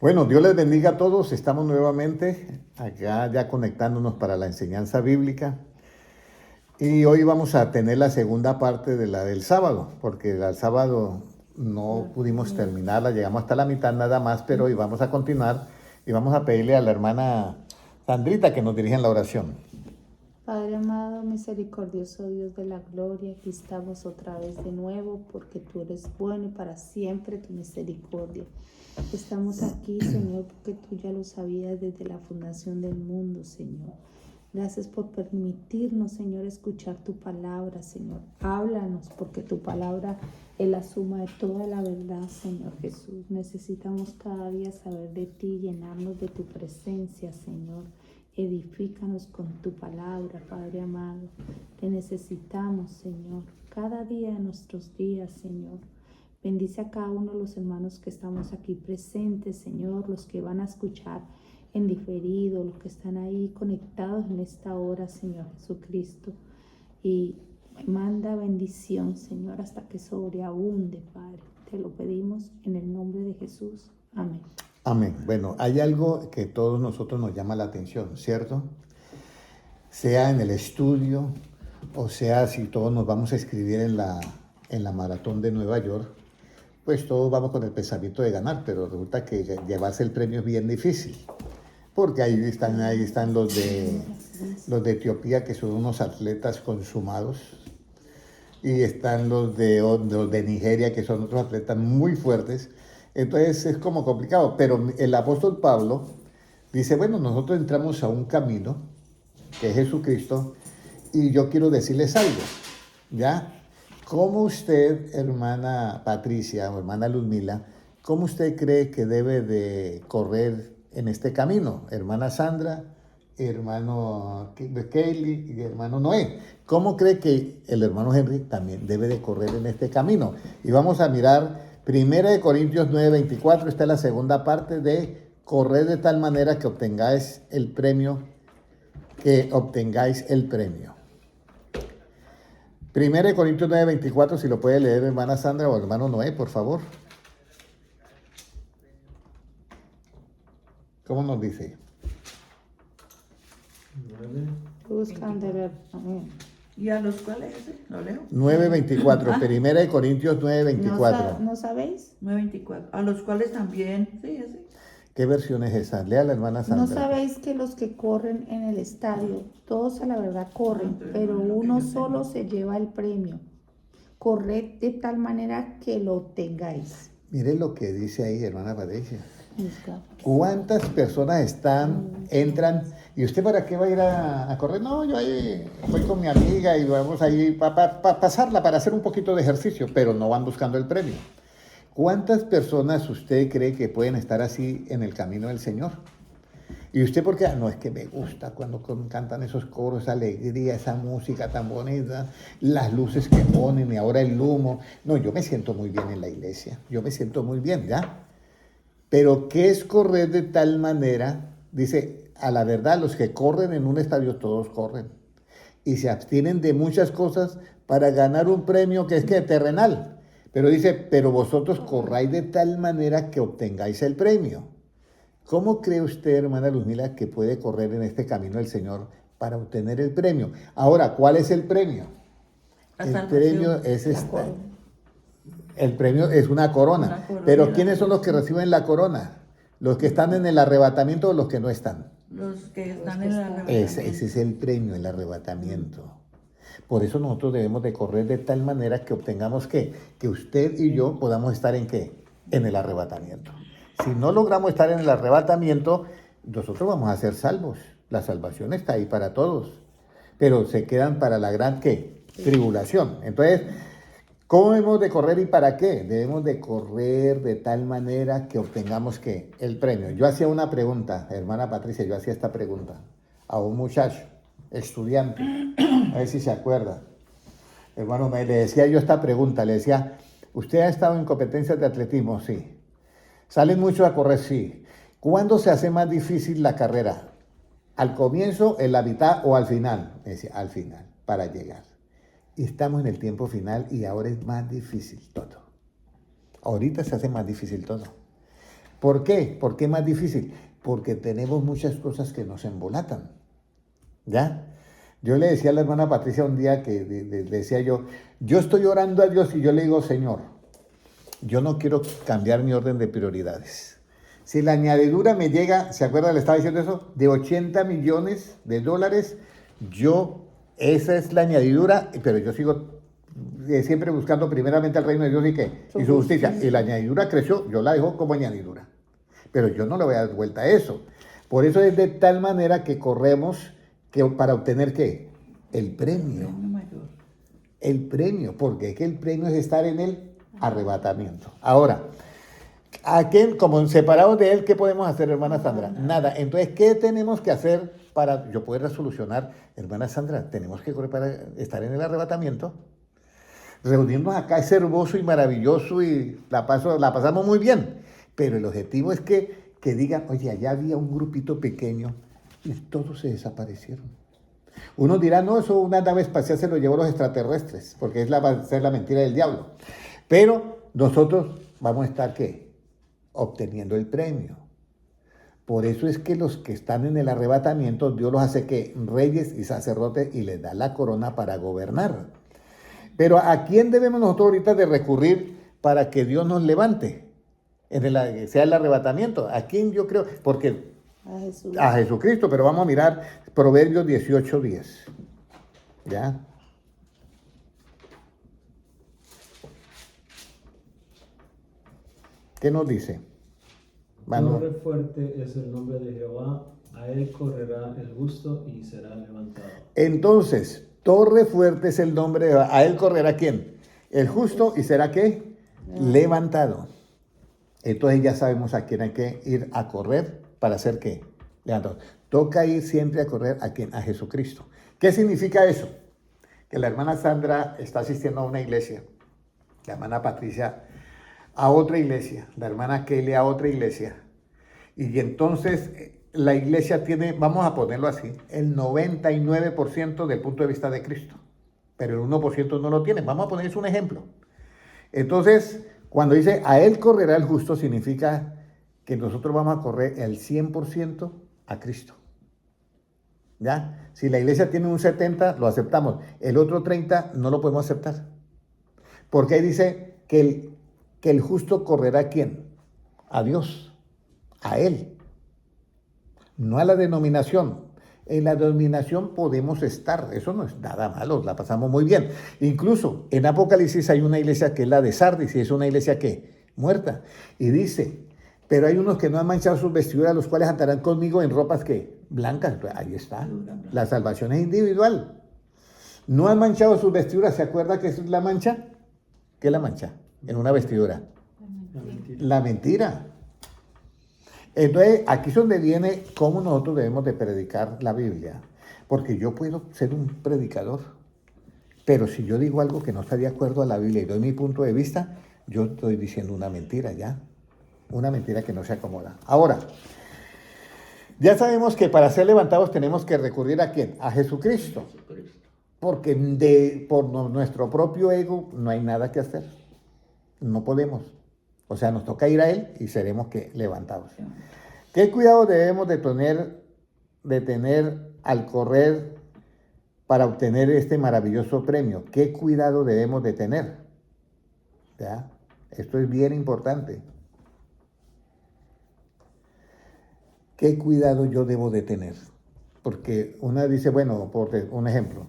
Bueno, Dios les bendiga a todos. Estamos nuevamente acá ya conectándonos para la enseñanza bíblica. Y hoy vamos a tener la segunda parte de la del sábado, porque el sábado no pudimos terminarla, llegamos hasta la mitad nada más, pero hoy vamos a continuar y vamos a pedirle a la hermana Sandrita que nos dirija en la oración. Padre amado, misericordioso Dios de la gloria, aquí estamos otra vez de nuevo porque tú eres bueno y para siempre tu misericordia. Estamos aquí, Señor, porque tú ya lo sabías desde la fundación del mundo, Señor. Gracias por permitirnos, Señor, escuchar tu palabra, Señor. Háblanos, porque tu palabra es la suma de toda la verdad, Señor Jesús. Necesitamos cada día saber de ti, llenarnos de tu presencia, Señor. Edifícanos con tu palabra, Padre amado. Te necesitamos, Señor, cada día de nuestros días, Señor. Bendice a cada uno de los hermanos que estamos aquí presentes, Señor, los que van a escuchar en diferido, los que están ahí conectados en esta hora, Señor Jesucristo. Y manda bendición, Señor, hasta que sobreabunde, Padre. Te lo pedimos en el nombre de Jesús. Amén. Amén. Bueno, hay algo que todos nosotros nos llama la atención, ¿cierto? Sea en el estudio, o sea, si todos nos vamos a escribir en la maratón de Nueva York, pues todos vamos con el pensamiento de ganar, pero resulta que llevarse el premio es bien difícil, porque ahí están los de Etiopía, que son unos atletas consumados, y están los de Nigeria, que son otros atletas muy fuertes. Entonces es como complicado, pero el apóstol Pablo dice, bueno, nosotros entramos a un camino, que es Jesucristo, y yo quiero decirles algo, ¿ya? ¿Cómo usted, hermana Patricia o hermana Luzmila, cómo usted cree que debe de correr en este camino? Hermana Sandra, hermano Kelly y hermano Noé. ¿Cómo cree que el hermano Henry también debe de correr en este camino? Y vamos a mirar 1 Corintios 9:24, está en la segunda parte de correr de tal manera que obtengáis el premio, Primera de Corintios 9:24, si lo puede leer hermana Sandra o hermano Noé, por favor. ¿Cómo nos dice? Buscan de ver. Amén. ¿Y a los cuales lo leo? 9:24, Primera de Corintios 9:24. ¿No sabéis? 9:24. A los cuales también, sí, así. ¿Qué versión es esa? Lea la hermana Sandra. ¿No sabéis que los que corren en el estadio, todos a la verdad corren, pero uno solo se lleva el premio? Corred de tal manera que lo obtengáis. Mire lo que dice ahí, hermana Patricia. Busca. ¿Cuántas personas entran? ¿Y usted para qué va a ir a correr? No, yo ahí voy con mi amiga y vamos ahí para pasarla, para hacer un poquito de ejercicio, pero no van buscando el premio. ¿Cuántas personas usted cree que pueden estar así en el camino del Señor? Y usted porque, no, es que me gusta cuando cantan esos coros, esa alegría, esa música tan bonita, las luces que ponen y ahora el humo. No, yo me siento muy bien en la iglesia, yo me siento muy bien, ¿ya? Pero ¿qué es correr de tal manera? Dice, a la verdad, los que corren en un estadio, todos corren. Y se abstienen de muchas cosas para ganar un premio que es que terrenal. Pero dice, pero vosotros corráis de tal manera que obtengáis el premio. ¿Cómo cree usted, hermana Luzmila, que puede correr en este camino del Señor para obtener el premio? Ahora, ¿cuál es el premio? El premio es el premio es una corona. Una corona. Pero ¿quiénes son los que reciben la corona? ¿Los que están en el arrebatamiento o los que no están? Los que están en el arrebatamiento. Ese es el premio, el arrebatamiento. Por eso nosotros debemos de correr de tal manera que obtengamos que usted y yo podamos estar en ¿qué? En el arrebatamiento. Si no logramos estar en el arrebatamiento, nosotros vamos a ser salvos. La salvación está ahí para todos, pero se quedan para la gran ¿qué? Tribulación. Entonces, ¿cómo debemos de correr y para qué? Debemos de correr de tal manera que obtengamos ¿qué? El premio. Yo hacía una pregunta, hermana Patricia, yo hacía esta pregunta a un muchacho, estudiante, a ver si se acuerda. Hermano, le decía yo esta pregunta, le decía, ¿usted ha estado en competencias de atletismo? Sí. ¿Salen mucho a correr? Sí. ¿Cuándo se hace más difícil la carrera? ¿Al comienzo, en la mitad o al final? Me decía, al final, para llegar. Estamos en el tiempo final y ahora es más difícil todo. Ahorita se hace más difícil todo. ¿Por qué? ¿Por qué más difícil? Porque tenemos muchas cosas que nos embolatan. ¿Ya? Yo le decía a la hermana Patricia un día que le decía yo estoy orando a Dios y yo le digo, Señor, yo no quiero cambiar mi orden de prioridades. Si la añadidura me llega, ¿se acuerda? Le estaba diciendo eso, de 80 millones de dólares, esa es la añadidura, pero yo sigo siempre buscando primeramente el reino de Dios y qué, y su justicia. Y la añadidura creció, yo la dejo como añadidura. Pero yo no le voy a dar vuelta a eso. Por eso es de tal manera que corremos para obtener ¿qué? El premio. Premio mayor. El premio, porque es que el premio es estar en el arrebatamiento. Ahora, ¿a quién, como separados de él, qué podemos hacer, hermana Sandra? Nada. Entonces, ¿qué tenemos que hacer para yo poder resolucionar? Hermana Sandra, tenemos que correr para estar en el arrebatamiento. Reunirnos acá es hermoso y maravilloso y la pasamos muy bien. Pero el objetivo es que digan, oye, allá había un grupito pequeño y todos se desaparecieron. Uno dirá, no, eso una nave espacial se lo llevó los extraterrestres, porque va a ser la mentira del diablo. Pero nosotros vamos a estar, ¿qué? Obteniendo el premio. Por eso es que los que están en el arrebatamiento, Dios los hace que reyes y sacerdotes y les da la corona para gobernar. Pero ¿a quién debemos nosotros ahorita de recurrir para que Dios nos levante? Sea el arrebatamiento. ¿A quién yo creo? Porque a Jesucristo, pero vamos a mirar Proverbios 18:10. ¿Ya? ¿Qué nos dice? Torre fuerte es el nombre de Jehová, a él correrá el justo y será levantado. Entonces, torre fuerte es el nombre de Jehová, a él correrá ¿quién? El justo y será ¿qué? Levantado. Entonces ya sabemos a quién hay que ir a correr para hacer ¿qué? Levantado. Toca ir siempre a correr a quién? A Jesucristo. ¿Qué significa eso? Que la hermana Sandra está asistiendo a una iglesia, la hermana Patricia a otra iglesia, la hermana Kelly a otra iglesia. Y entonces la iglesia tiene, vamos a ponerlo así, el 99% del punto de vista de Cristo, pero el 1% no lo tiene. Vamos a ponerles un ejemplo. Entonces, cuando dice a él correrá el justo, significa que nosotros vamos a correr el 100% a Cristo. ¿Ya? Si la iglesia tiene un 70, lo aceptamos. El otro 30 no lo podemos aceptar. Porque ahí dice que el justo correrá ¿a quién? A Dios, a Él, no a la denominación. En la denominación podemos estar, eso no es nada malo, la pasamos muy bien. Incluso en Apocalipsis hay una iglesia que es la de Sardis y es una iglesia que muerta. Y dice, pero hay unos que no han manchado sus vestiduras, los cuales andarán conmigo en ropas que blancas. Pues ahí está, la salvación es individual. No han manchado sus vestiduras, ¿se acuerda que es la mancha? ¿Qué es la mancha? En una vestidura. La mentira. Entonces, aquí es donde viene cómo nosotros debemos de predicar la Biblia. Porque yo puedo ser un predicador, pero si yo digo algo que no está de acuerdo a la Biblia y doy mi punto de vista, yo estoy diciendo una mentira ya. Una mentira que no se acomoda. Ahora, ya sabemos que para ser levantados tenemos que recurrir ¿a quién? A Jesucristo. Porque por nuestro propio ego no hay nada que hacer. No podemos. O sea, nos toca ir a Él y seremos ¿qué? Levantados. ¿Qué cuidado debemos de tener al correr para obtener este maravilloso premio? ¿Qué cuidado debemos de tener? ¿Ya? Esto es bien importante. ¿Qué cuidado yo debo de tener? Porque una dice, bueno, por un ejemplo,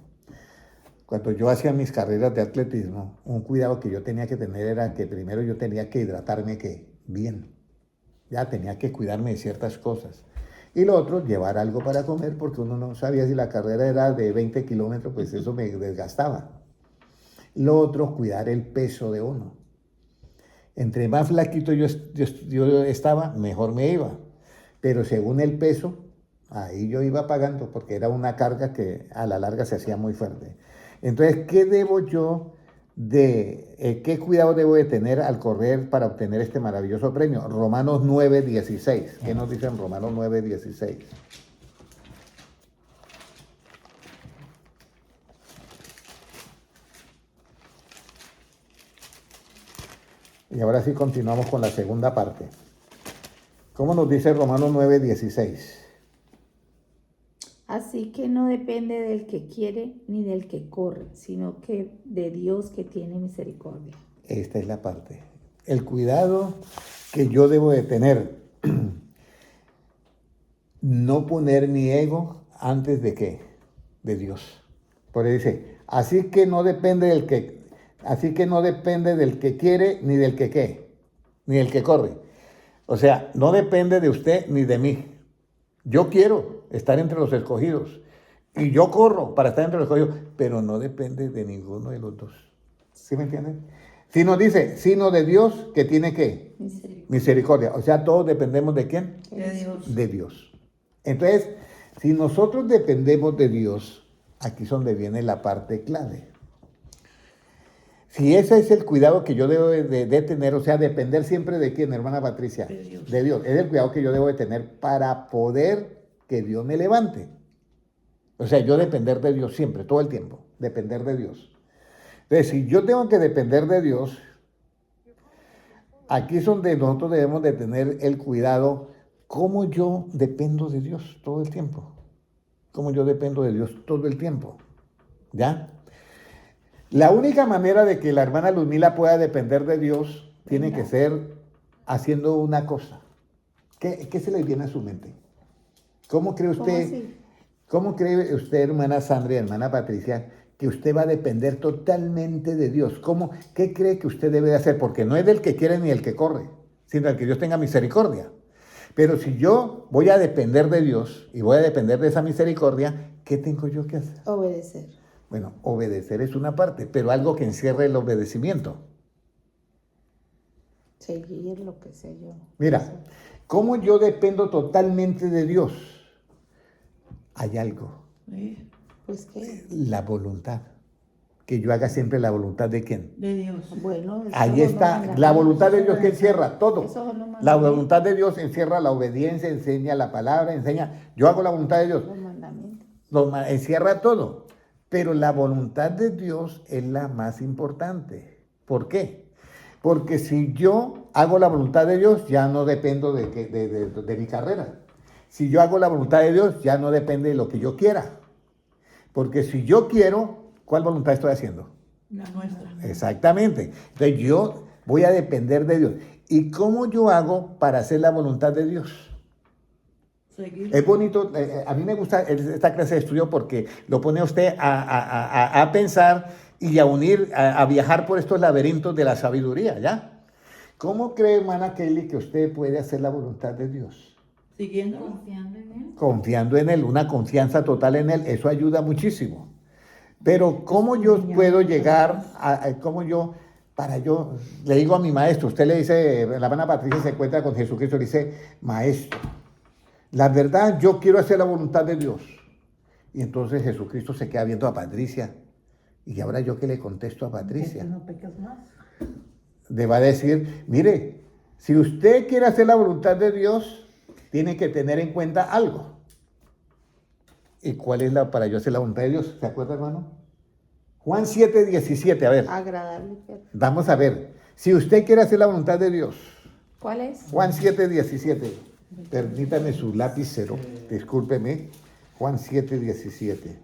cuando yo hacía mis carreras de atletismo, un cuidado que yo tenía que tener era que primero yo tenía que hidratarme bien. Ya tenía que cuidarme de ciertas cosas. Y lo otro, llevar algo para comer, porque uno no sabía si la carrera era de 20 kilómetros, pues eso me desgastaba. Lo otro, cuidar el peso de uno. Entre más flaquito yo estaba, mejor me iba. Pero según el peso, ahí yo iba pagando, porque era una carga que a la larga se hacía muy fuerte. Entonces, ¿qué cuidado debo de tener al correr para obtener este maravilloso premio? Romanos 9:16. ¿Qué nos dice en Romanos 9:16? Y ahora sí continuamos con la segunda parte. ¿Cómo nos dice Romanos 9:16? Así que no depende del que quiere ni del que corre, sino que de Dios que tiene misericordia. Esta es la parte. El cuidado que yo debo de tener. No poner mi ego antes de qué? De Dios. Por ahí dice, así que no depende del que quiere ni del que qué, ni del que corre. O sea, no depende de usted ni de mí. Yo quiero estar entre los escogidos y yo corro para estar entre los escogidos, pero no depende de ninguno de los dos. ¿Sí me entienden? Sino dice, sino de Dios que tiene ¿qué? Misericordia. O sea, todos dependemos ¿de quién? De Dios. De Dios. Entonces, si nosotros dependemos de Dios, aquí es donde viene la parte clave. Si ese es el cuidado que yo debo de tener, o sea, depender siempre de quién, hermana Patricia, De Dios. de Dios. Es el cuidado que yo debo de tener para poder que Dios me levante. O sea, yo depender de Dios siempre, todo el tiempo, depender de Dios. Entonces, si yo tengo que depender de Dios, aquí es donde nosotros debemos de tener el cuidado. ¿Cómo yo dependo de Dios todo el tiempo? ¿Cómo yo dependo de Dios todo el tiempo? ¿Ya? La única manera de que la hermana Luzmila pueda depender de Dios tiene que ser haciendo una cosa. ¿Qué se le viene a su mente? ¿Cómo cree usted, hermana Sandra y hermana Patricia, que usted va a depender totalmente de Dios? ¿Qué cree que usted debe de hacer? Porque no es del que quiere ni del que corre, sino del que Dios tenga misericordia. Pero si yo voy a depender de Dios y voy a depender de esa misericordia, ¿qué tengo yo que hacer? Obedecer. Bueno, obedecer es una parte, pero algo que encierre el obedecimiento. Seguir lo que sé yo. Mira, ¿cómo yo dependo totalmente de Dios? Hay algo, Sí, Pues qué. la voluntad. Que yo haga siempre la voluntad de ¿quién? de Dios. Bueno, eso Ahí son los está, mandamientos. la voluntad de Dios que encierra todo. Esos son los La mandamientos. voluntad de Dios encierra la obediencia, enseña la palabra, enseña. Yo hago la voluntad de Dios. Los mandamientos. Encierra todo. Pero la voluntad de Dios es la más importante. ¿Por qué? Porque si yo hago la voluntad de Dios, ya no dependo de mi carrera. Si yo hago la voluntad de Dios, ya no depende de lo que yo quiera. Porque si yo quiero, ¿cuál voluntad estoy haciendo? La nuestra. Exactamente. Entonces yo voy a depender de Dios. ¿Y cómo yo hago para hacer la voluntad de Dios? Seguir. Es bonito, a mí me gusta esta clase de estudio porque lo pone a usted a pensar y a unir, a viajar por estos laberintos de la sabiduría, ¿ya? ¿Cómo cree, hermana Kelly, que usted puede hacer la voluntad de Dios? Siguiendo. Confiando en él. Confiando en Él, una confianza total en Él, eso ayuda muchísimo. Pero ¿cómo yo puedo llegar le digo a mi maestro, usted le dice, la hermana Patricia se encuentra con Jesucristo, le dice, maestro, la verdad yo quiero hacer la voluntad de Dios. Y entonces Jesucristo se queda viendo a Patricia. ¿Y ahora yo qué le contesto a Patricia? No pecas más. Le va a decir, mire, si usted quiere hacer la voluntad de Dios, tiene que tener en cuenta algo. ¿Y cuál es para yo hacer la voluntad de Dios? ¿Se acuerda, hermano? Juan 7:17, a ver, Agradable. vamos a ver. Si usted quiere hacer la voluntad de Dios, ¿Cuál es? Juan 7:17, permítame su lapicero, discúlpeme, Juan 7:17.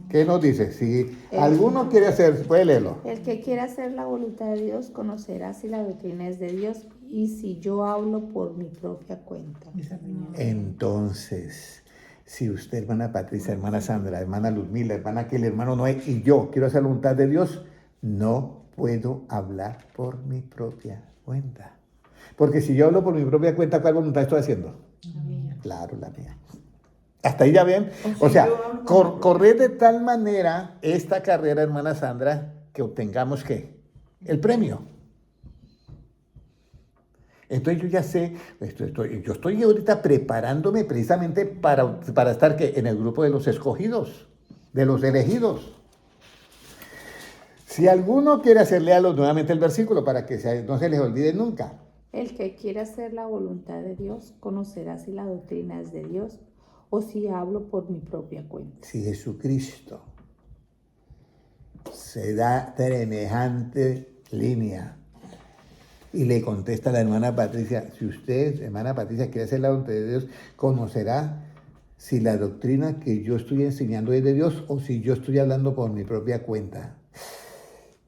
¿Qué nos dice? Si alguno quiere hacer, puede leerlo. El que quiera hacer la voluntad de Dios conocerá si la doctrina es de Dios y si yo hablo por mi propia cuenta. Entonces, si usted, hermana Patricia, hermana Sandra, hermana Luzmila, hermana Kelly, hermano Noé y yo quiero hacer la voluntad de Dios, no puedo hablar por mi propia cuenta. Porque si yo hablo por mi propia cuenta, ¿cuál voluntad estoy haciendo? La mía. Claro, la mía. Hasta ahí ya ven. O si sea, yo hablo correr de tal manera esta carrera, hermana Sandra, que obtengamos ¿qué? El premio. Entonces yo ya sé, yo estoy ahorita preparándome precisamente para estar ¿qué? En el grupo de los escogidos, de los elegidos. Si alguno quiere hacerle nuevamente el versículo para que no se les olvide nunca. El que quiera hacer la voluntad de Dios conocerá si la doctrina es de Dios o si hablo por mi propia cuenta. Si Jesucristo se da semejante línea Y le contesta la hermana Patricia, si usted, hermana Patricia, quiere hacer la voluntad de Dios, conocerá si la doctrina que yo estoy enseñando es de Dios o si yo estoy hablando por mi propia cuenta.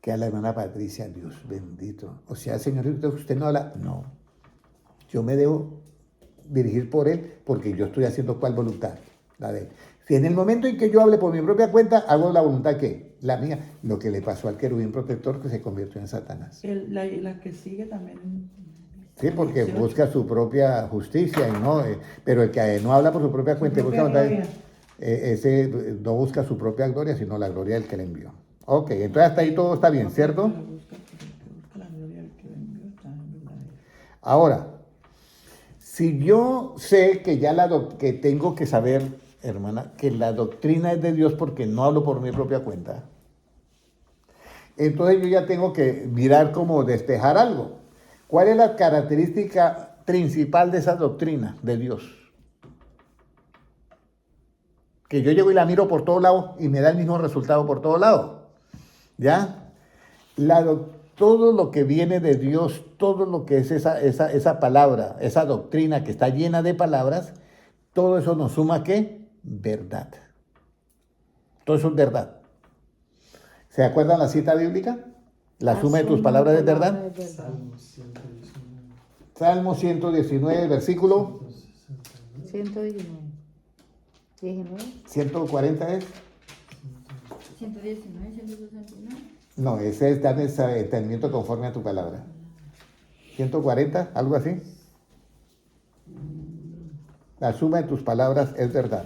Que a la hermana Patricia, Dios bendito. O sea, Señor, usted no habla. No, yo me debo dirigir por Él porque yo estoy haciendo cuál voluntad, la de Él. Si en el momento en que yo hable por mi propia cuenta, hago la voluntad que la mía, lo que le pasó al querubín protector que se convirtió en Satanás. La que sigue también. Sí, porque busca su propia justicia, y no, pero el que no habla por su propia cuenta, ese no busca su propia gloria, sino la gloria del que le envió. Ok, entonces hasta ahí todo está bien, ¿cierto? Ahora, si yo sé que ya que tengo que saber, hermana, que la doctrina es de Dios porque no hablo por mi propia cuenta, entonces yo ya tengo que mirar cómo despejar algo. ¿Cuál es la característica principal de esa doctrina de Dios? Que yo llego y la miro por todos lados y me da el mismo resultado por todos lados. ¿Ya? Todo lo que viene de Dios, todo lo que es esa palabra, esa doctrina que está llena de palabras, todo eso nos suma ¿qué? Verdad. Todo eso es verdad. ¿Se acuerdan la cita bíblica? La suma de tus palabras es verdad. Salmo 119, versículo 119. 140 es. 119, 169. No, ese es dar entendimiento conforme a tu palabra. 140, algo así. La suma de tus palabras es verdad.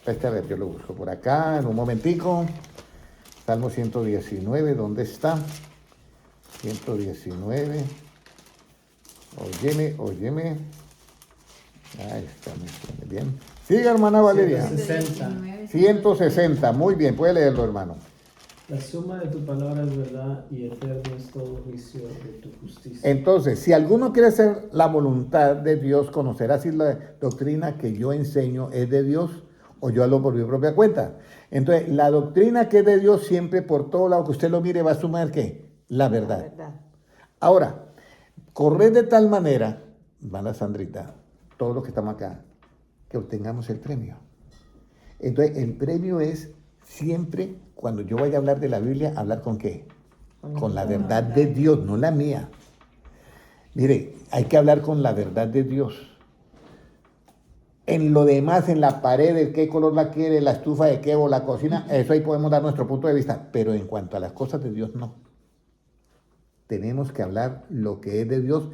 A ver, yo lo busco por acá en un momentico. Salmo 119, ¿dónde está? 119. Óyeme. Ahí está, muy bien. Siga, hermana Valeria. 160, muy bien, puede leerlo, hermano. La suma de tu palabra es verdad y eterno es todo juicio de tu justicia. Entonces, si alguno quiere hacer la voluntad de Dios, conocerá si la doctrina que yo enseño es de Dios o yo hablo por mi propia cuenta. Entonces, la doctrina que es de Dios siempre por todo lado que usted lo mire va a sumar ¿qué? La verdad. Ahora, correr de tal manera, hermana Sandrita, todos los que estamos acá, que obtengamos el premio. Entonces, el premio es siempre, cuando yo vaya a hablar de la Biblia, hablar con ¿qué? Con la verdad de Dios, no la mía. Mire, hay que hablar con la verdad de Dios. En lo demás, en la pared, de qué color la quiere, la estufa de qué o la cocina, eso ahí podemos dar nuestro punto de vista. Pero en cuanto a las cosas de Dios, no. Tenemos que hablar lo que es de Dios.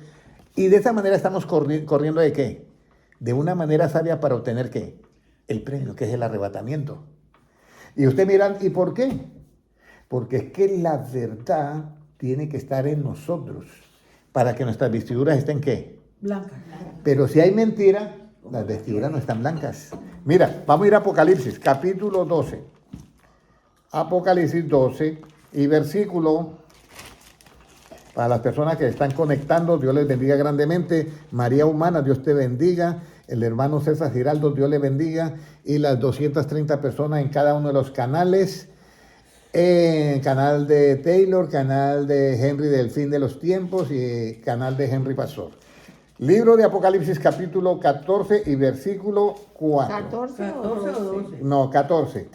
Y de esa manera estamos corriendo ¿de qué? De una manera sabia para obtener ¿qué? El premio, que es el arrebatamiento. Y usted miran, ¿y por qué? Porque es que la verdad tiene que estar en nosotros para que nuestras vestiduras estén ¿qué? Blanca. Pero si hay mentira, las vestiduras no están blancas. Mira, vamos a ir a Apocalipsis, capítulo 12. Apocalipsis 12 y versículo, para las personas que están conectando, Dios les bendiga grandemente. María Humana, Dios te bendiga. El hermano César Giraldo, Dios le bendiga. Y las 230 personas en cada uno de los canales. Canal de Taylor, canal de Henry del Fin de los Tiempos y canal de Henry Pastor. Libro de Apocalipsis, capítulo 14 y versículo 4. 14 o 12. No, 14,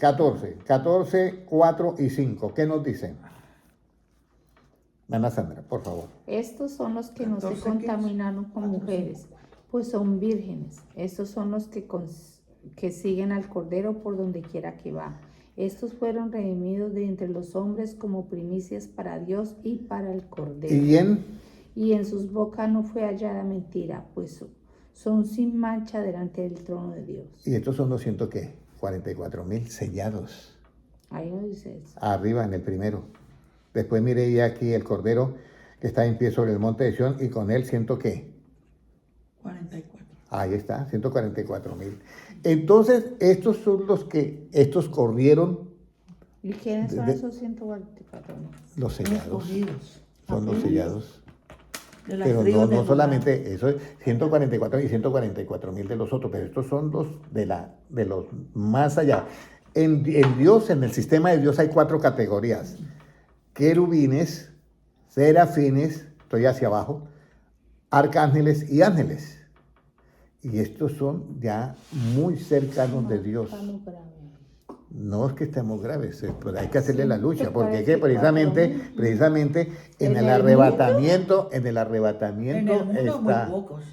4 y 5. ¿Qué nos dicen? Ana Sandra, por favor. Estos son los que no se 14, contaminaron con mujeres, pues son vírgenes. Estos son los que siguen al Cordero por donde quiera que va. Estos fueron redimidos de entre los hombres como primicias para Dios y para el Cordero. Y en sus bocas no fue hallada mentira, pues son sin mancha delante del trono de Dios. Y estos son 200, ¿qué? 44,000 sellados. Ahí no dice eso. Arriba en el primero. Después mire ya aquí el Cordero que está en pie sobre el monte de Sión y con él ¿qué? 44. Ahí está, 144,000. Entonces, estos son estos corrieron. ¿Y quiénes son esos 144? Los sellados. Escogidos. Son los sellados. De las Pero tribus de no Judá. solamente eso, 144 y 144,000 de los otros, pero estos son los de los más allá. En Dios, en el sistema de Dios hay 4 categorías: querubines, serafines, estoy hacia abajo, arcángeles y ángeles. Y estos son ya muy cercanos de Dios. Estamos graves. No es que estemos graves, pero hay que hacerle la lucha, pues porque parece precisamente en ¿En el el arrebatamiento, En el mundo muy está. pocos.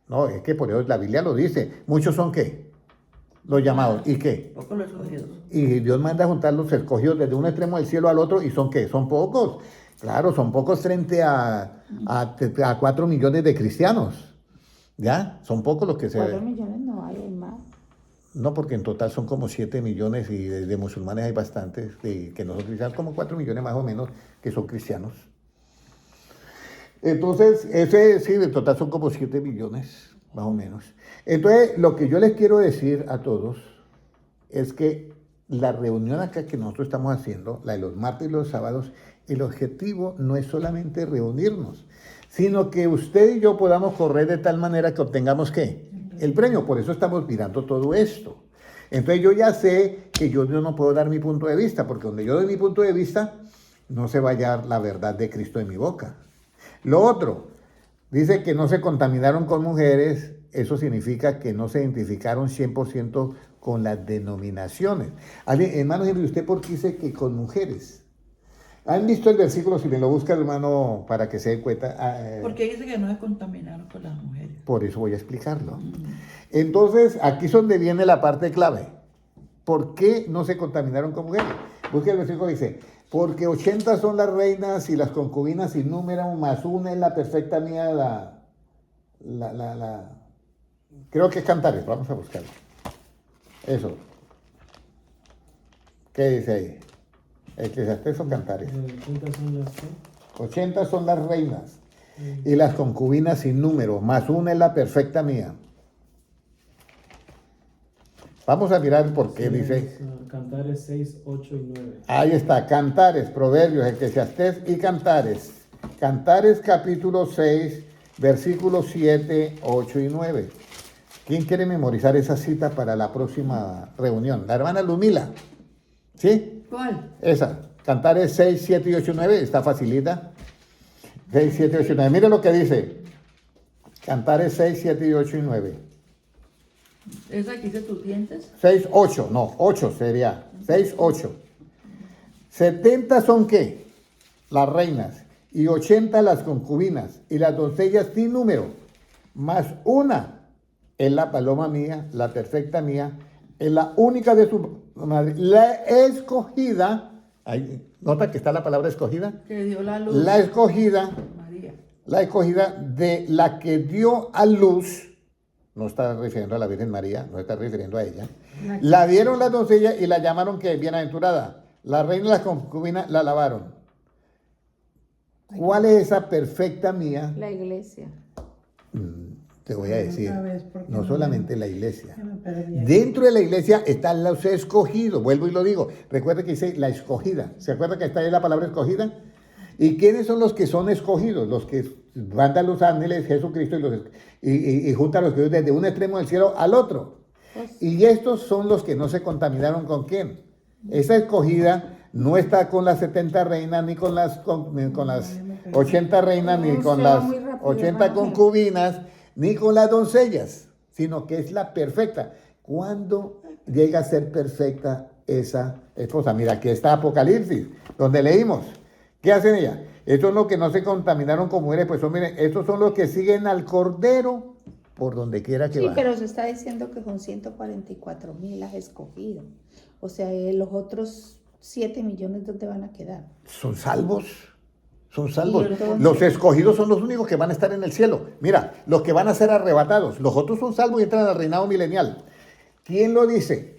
No, es que por eso la Biblia lo dice. Muchos son ¿qué? Los llamados. ¿Y qué? Pocos los escogidos. Y Dios manda a juntar los escogidos desde un extremo del cielo al otro, ¿y son qué? Son pocos. Claro, son pocos frente a 4 millones de cristianos. ¿Ya? Son pocos los que 4 millones no hay más. No, porque en total son como 7 millones y de musulmanes hay bastantes que no son cristianos, como 4 millones más o menos que son cristianos. Entonces, sí, en total son como 7 millones, más o menos. Entonces, lo que yo les quiero decir a todos es que la reunión acá que nosotros estamos haciendo, la de los martes y los sábados, el objetivo no es solamente reunirnos, sino que usted y yo podamos correr de tal manera que obtengamos ¿qué? El premio. Por eso estamos mirando todo esto. Entonces yo ya sé que yo no puedo dar mi punto de vista, porque donde yo doy mi punto de vista, no se va a hallar la verdad de Cristo en mi boca. Lo otro, dice que no se contaminaron con mujeres, eso significa que no se identificaron 100% con las denominaciones. Hermano Henry, ¿usted por qué dice que con mujeres? ¿Han visto el versículo? Si me lo busca, hermano, para que se dé cuenta. Porque dice que no se contaminaron con las mujeres. Por eso voy a explicarlo. Entonces, aquí es donde viene la parte clave. ¿Por qué no se contaminaron con mujeres? Busque el versículo, dice, porque 80 son las reinas y las concubinas sin número, más una es la perfecta mía, creo que es Cantares, vamos a buscarlo. Eso. ¿Qué dice ahí? Eclesiastés o Cantares. 80 son las reinas y las concubinas sin número, más una es la perfecta mía. Vamos a mirar por qué dice. Cantares 6, 8 y 9. Ahí está, Cantares, Proverbios, Eclesiastés y Cantares. Cantares capítulo 6, versículos 7, 8 y 9. ¿Quién quiere memorizar esa cita para la próxima reunión? La hermana Lumila. ¿Sí? ¿Cuál? Esa, Cantares 6, 7 y 8 y 9, está facilita. 6, 7, 8 y 9. Mire lo que dice. Cantares 6, 7 y 8 y 9. ¿Esa que dice tus dientes? 6, 8, no, 8 sería. 6, 8. 70 son ¿qué? Las reinas. Y 80 las concubinas. Y las doncellas sin número. Más una es la paloma mía, la perfecta mía. Es la única de su madre. La escogida. Ahí, nota que está la palabra escogida. Que dio la luz. La escogida. María. La escogida de la que dio a luz. No está refiriendo a la Virgen María, no está refiriendo a ella. La dieron las doncellas y la llamaron que bienaventurada. La reina y las concubinas la alabaron. ¿Cuál es esa perfecta mía? La iglesia. Te voy a decir, Otra vez, porque no solamente la iglesia. Ya me perdí. Dentro de la iglesia están los escogidos, vuelvo y lo digo. Recuerda que dice la escogida. ¿Se acuerda que está ahí la palabra escogida? ¿Y quiénes son los que son escogidos? Los que mandan los ángeles, Jesucristo, y juntan los escogidos desde un extremo del cielo al otro. Y estos son los que no se contaminaron con quién. Esa escogida no está con las 70 reinas, ni con las 80 reinas, ni con las 80 concubinas, ni con las doncellas, sino que es la perfecta. ¿Cuándo llega a ser perfecta esa esposa? Mira, aquí está Apocalipsis, donde leímos. ¿Qué hacen ellas? Estos son los que no se contaminaron con mujeres, pues son, miren, estos son los que siguen al Cordero por donde quiera que Sí, va. pero se está diciendo que son 144,000 las escogidas. O sea, los otros 7 millones, ¿dónde van a quedar? Son salvos. Son salvos. Y entonces- Los escogidos son los únicos que van a estar en el cielo. Mira, los que van a ser arrebatados. Los otros son salvos y entran al reinado milenial. ¿Quién lo dice?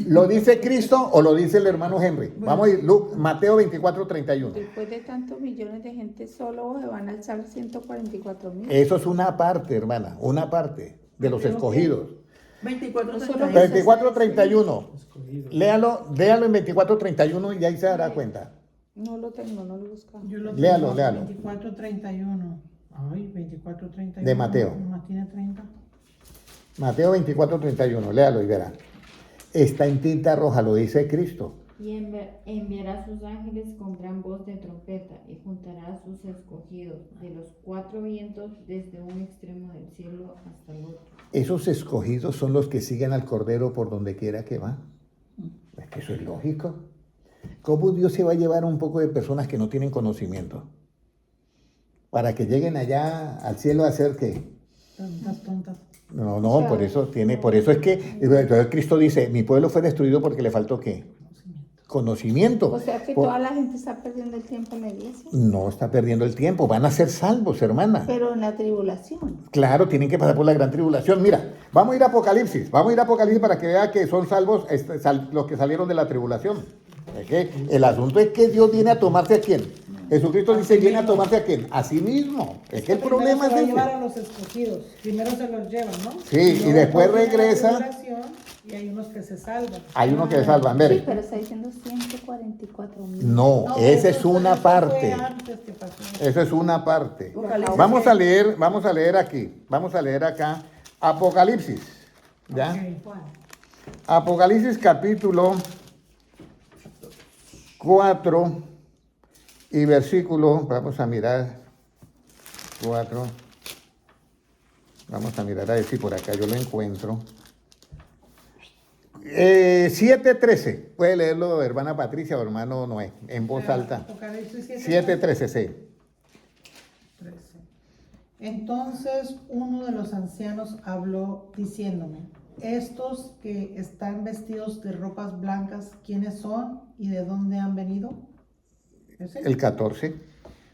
¿Lo dice Cristo o lo dice el hermano Henry? Vamos a ir, Mateo 24, 31. Después de tantos millones de gente, solo se van a alzar 144,000. Eso es una parte, hermana, una parte de los escogidos. 24, No solo 31. 24, 31. Escogido. Léalo en 24, 31 y ahí se dará cuenta. No lo tengo, no lo he buscado. Yo lo Léalo, tengo, léalo. 24:31. Ay, 24:31. De Mateo. Nomás tiene 30. Mateo 24, 31, léalo y verá. Está en tinta roja, lo dice Cristo. Y enviará sus ángeles con gran voz de trompeta y juntará a sus escogidos de los cuatro vientos desde un extremo del cielo hasta el otro. Esos escogidos son los que siguen al Cordero por donde quiera que va. Es que eso es lógico. ¿Cómo Dios se va a llevar a un poco de personas que no tienen conocimiento? Para que lleguen allá al cielo a hacer qué. Tontas. No, por eso es que entonces Cristo dice, mi pueblo fue destruido porque le faltó ¿qué? Conocimiento. O sea que toda la gente está perdiendo el tiempo en la iglesia. No está perdiendo el tiempo, van a ser salvos, hermana. Pero en la tribulación. Claro, tienen que pasar por la gran tribulación. Mira, vamos a ir a Apocalipsis para que vea que son salvos los que salieron de la tribulación. Es que el asunto es que Dios viene a tomarse a quién. Jesucristo dice, viene a tomarse a quién. A sí mismo. Es que el problema es se va a ese. llevar a los escogidos. Primero se los llevan, ¿no? Sí, y después viene la regresa. tribulación, y hay unos que se salvan. Hay unos que se salvan. Sí, Mire. pero está diciendo 144,000. No, esa es una eso fue parte. antes que pasó. Eso es una parte. Apocalipsis. Vamos a leer aquí. Vamos a leer acá. Apocalipsis. ¿Ya? Ok. Apocalipsis capítulo 4 y versículo, vamos a mirar 4. Vamos a mirar a ver si por acá yo lo encuentro. 7:13. Puede leerlo hermana Patricia o hermano Noé, en voz alta. Apocalipsis 7:13, sí. 13. Entonces uno de los ancianos habló diciéndome, estos que están vestidos de ropas blancas, ¿quiénes son y de dónde han venido? ¿Ese? El 14.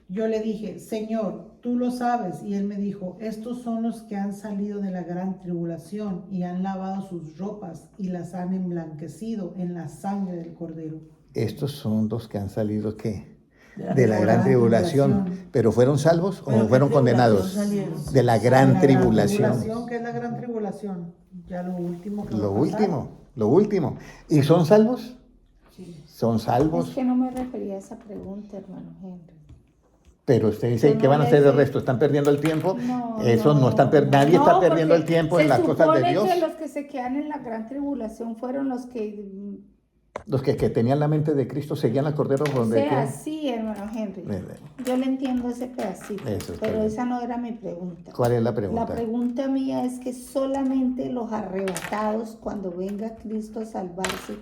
Yo le dije, Señor, tú lo sabes. Y él me dijo, estos son los que han salido de la gran tribulación y han lavado sus ropas y las han emblanquecido en la sangre del Cordero. Estos son los que han salido, ¿qué? De la gran tribulación. ¿Pero fueron salvos o Pero fueron ¿qué condenados? tribulación salieron? De la gran La tribulación. ¿Qué es la gran tribulación? Ya lo último que Lo va a pasar. último. ¿Y son salvos? Sí. Son Es salvos. que no me refería a esa pregunta, hermano Henry. Pero usted dice, Yo ¿qué no van a le hacer el sé. resto? ¿Están perdiendo el tiempo? No, Eso no están nadie está perdiendo el tiempo en las cosas de Dios. Se supone que los que se quedan en la gran tribulación fueron los que... Los que tenían la mente de Cristo seguían al Cordero O donde sea, quiera. sí, hermano Henry. Bien. Yo le entiendo ese pedacito, Eso está pero bien. esa no era mi pregunta. ¿Cuál es la pregunta? La pregunta mía es que solamente los arrebatados, cuando venga Cristo a salvarse,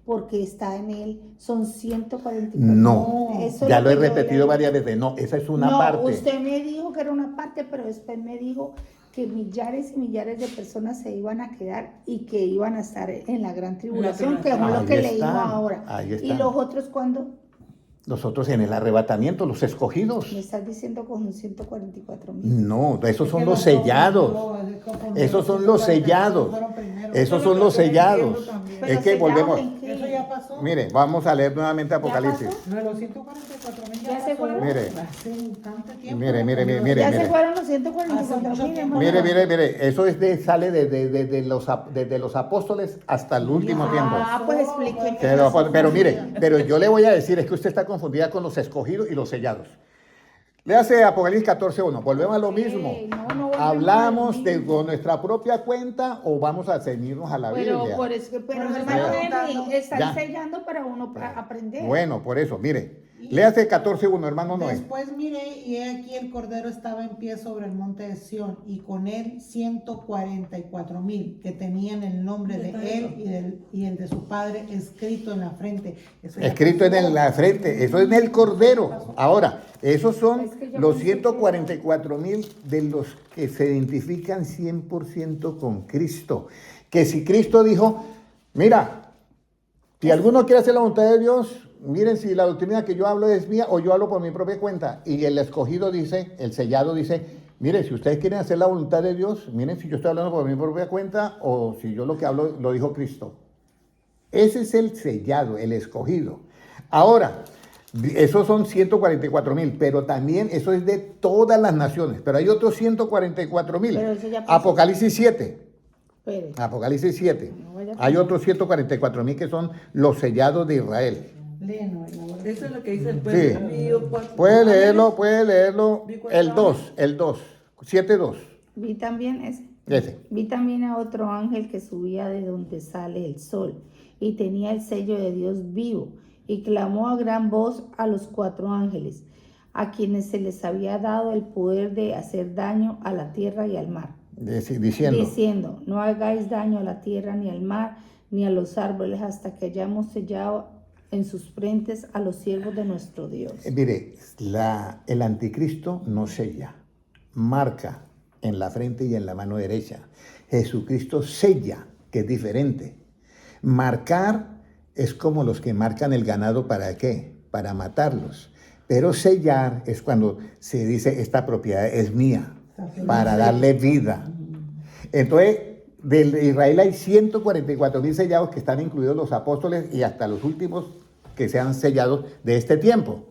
porque está en él, son 144. No, Eso es ya lo he que yo repetido le- varias veces. No, esa es una no, parte. usted me dijo que era una parte, pero después me dijo que millares y millares de personas se iban a quedar y que iban a estar en la gran tribulación, que es lo Ahí que están, leímos ahora. ahí Y están. los otros, ¿cuándo? Nosotros en el arrebatamiento, los escogidos. Me estás diciendo con 144,000. No, esos son Que los sellados. Esos son los sellados. Esos son los sellados. Pero Es que sellados volvemos. en qué? Eso ya pasó. Mire, vamos a leer nuevamente Apocalipsis. pasó? No, los 144,000 Ya se fueron. Mire. Hace tanto tiempo. Mire, Ya mire. se fueron los 144,000, hermano. Mire, eso es sale desde los apóstoles hasta el último tiempo. Ah, pues explique. Pero mire, pero yo le voy a decir, es que usted está confundida con los escogidos y los sellados. Le hace Apocalipsis 14:1, volvemos a lo mismo. no volvemos ¿Hablamos a lo de mismo. con nuestra propia cuenta o vamos a ceñirnos a la Pero Biblia? por eso, pero Por eso hermano estoy Henry, preguntando. están Ya. sellando para uno aprender. Bueno, por eso, mire, le hace 14:1, hermano Noé. Después miré y he aquí el Cordero estaba en pie sobre el monte de Sión y con él 144,000 que tenían el nombre de él y el de su padre escrito en la frente. Eso ya Escrito pasó. en la frente, eso es en el Cordero. Ahora, esos son Es que yo los pensé que- 144,000 de los que se identifican 100% con Cristo. Que si Cristo dijo, mira, si alguno quiere hacer la voluntad de Dios, miren si la doctrina que yo hablo es mía o yo hablo por mi propia cuenta. Y el escogido dice, el sellado dice, mire, si ustedes quieren hacer la voluntad de Dios, miren si yo estoy hablando por mi propia cuenta o si yo lo que hablo lo dijo Cristo. Ese es el sellado, el escogido. Ahora, esos son 144,000, pero también eso es de todas las naciones. Pero hay otros 144,000. Pero eso ya pasó. Apocalipsis 7. Espere. Apocalipsis 7. No vaya a Hay otros 144,000 que son los sellados de Israel. Léenos, elabora. Eso es lo que dice el Sí. pueblo mío. Puede leerlo. El 2, 7:2. Vi también ese. Ese. Vi también a otro ángel que subía de donde sale el sol y tenía el sello de Dios vivo, y clamó a gran voz a los 4 ángeles, a quienes se les había dado el poder de hacer daño a la tierra y al mar, diciendo, no hagáis daño a la tierra ni al mar ni a los árboles hasta que hayamos sellado en sus frentes a los siervos de nuestro Dios. Mire, el anticristo no sella, marca en la frente y en la mano derecha. Jesucristo sella, que es diferente. Marcar es como los que marcan el ganado, ¿para qué? Para matarlos. Pero sellar es cuando se dice, esta propiedad es mía, para darle vida. Entonces, de Israel hay 144,000 sellados, que están incluidos los apóstoles y hasta los últimos que sean sellados de este tiempo.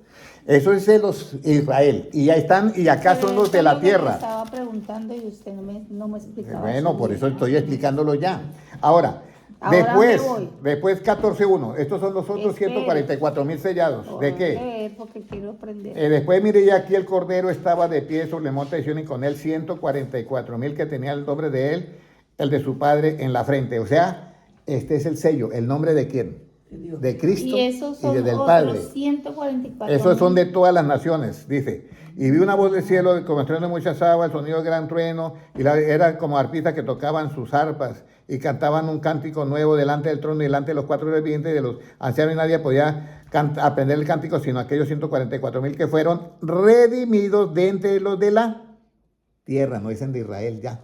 Eso es de los Israel. Y ya están, y acá son los de la tierra. Estaba preguntando y usted no me explicaba. Bueno, por eso estoy explicándolo ya. Ahora después 14.1. Estos son los otros 144,000 sellados. ¿De qué? Porque quiero aprender. Después mire, ya aquí el Cordero estaba de pie sobre el monte de Sion, y con él 144,000 que tenía el nombre de él, el de su padre en la frente. O sea, este es el sello. ¿El nombre de quién? De Cristo y esos son del otros Padre. 144. Esos son de todas las naciones, dice. Y vi una voz del cielo como estruendo de muchas aguas, sonido de gran trueno, y era como arpistas que tocaban sus arpas y cantaban un cántico nuevo delante del trono y delante de los 4 vivientes y de los ancianos, y nadie podía aprender el cántico sino aquellos 144,000 que fueron redimidos de entre los de la tierra, no dicen de Israel ya.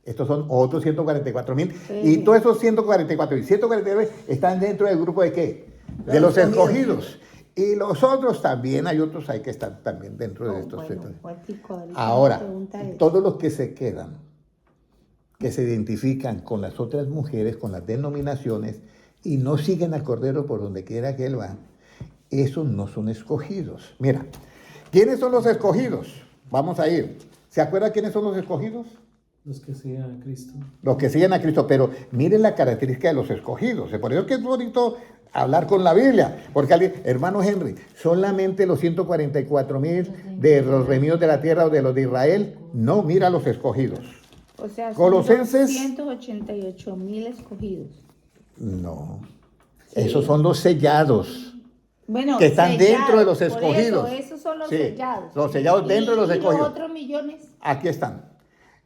Estos son otros 144,000. Sí. Y todos esos 144 y 149 están dentro del grupo de ¿qué? De los escogidos. Y los otros también, hay otros ahí que están también dentro de estos. Ahora, todos los que se quedan, que se identifican con las otras mujeres, con las denominaciones, y no siguen al Cordero por donde quiera que él va, esos no son escogidos. Mira, ¿quiénes son los escogidos? Vamos a ir. ¿Se acuerdan quiénes son los escogidos? Los que siguen a Cristo. Los que siguen a Cristo, pero miren la característica de los escogidos. Por eso que es bonito hablar con la Biblia, porque hermano Henry, solamente los 144,000 de los redimidos de la tierra o de los de Israel, no, mira los escogidos. O sea, son Colosenses 188,000 escogidos. No, esos son los sellados. Bueno, que están sellados, dentro de los por escogidos. Esos son los Sí, sellados. los sellados dentro de los escogidos. ¿Y los otros millones? Aquí están.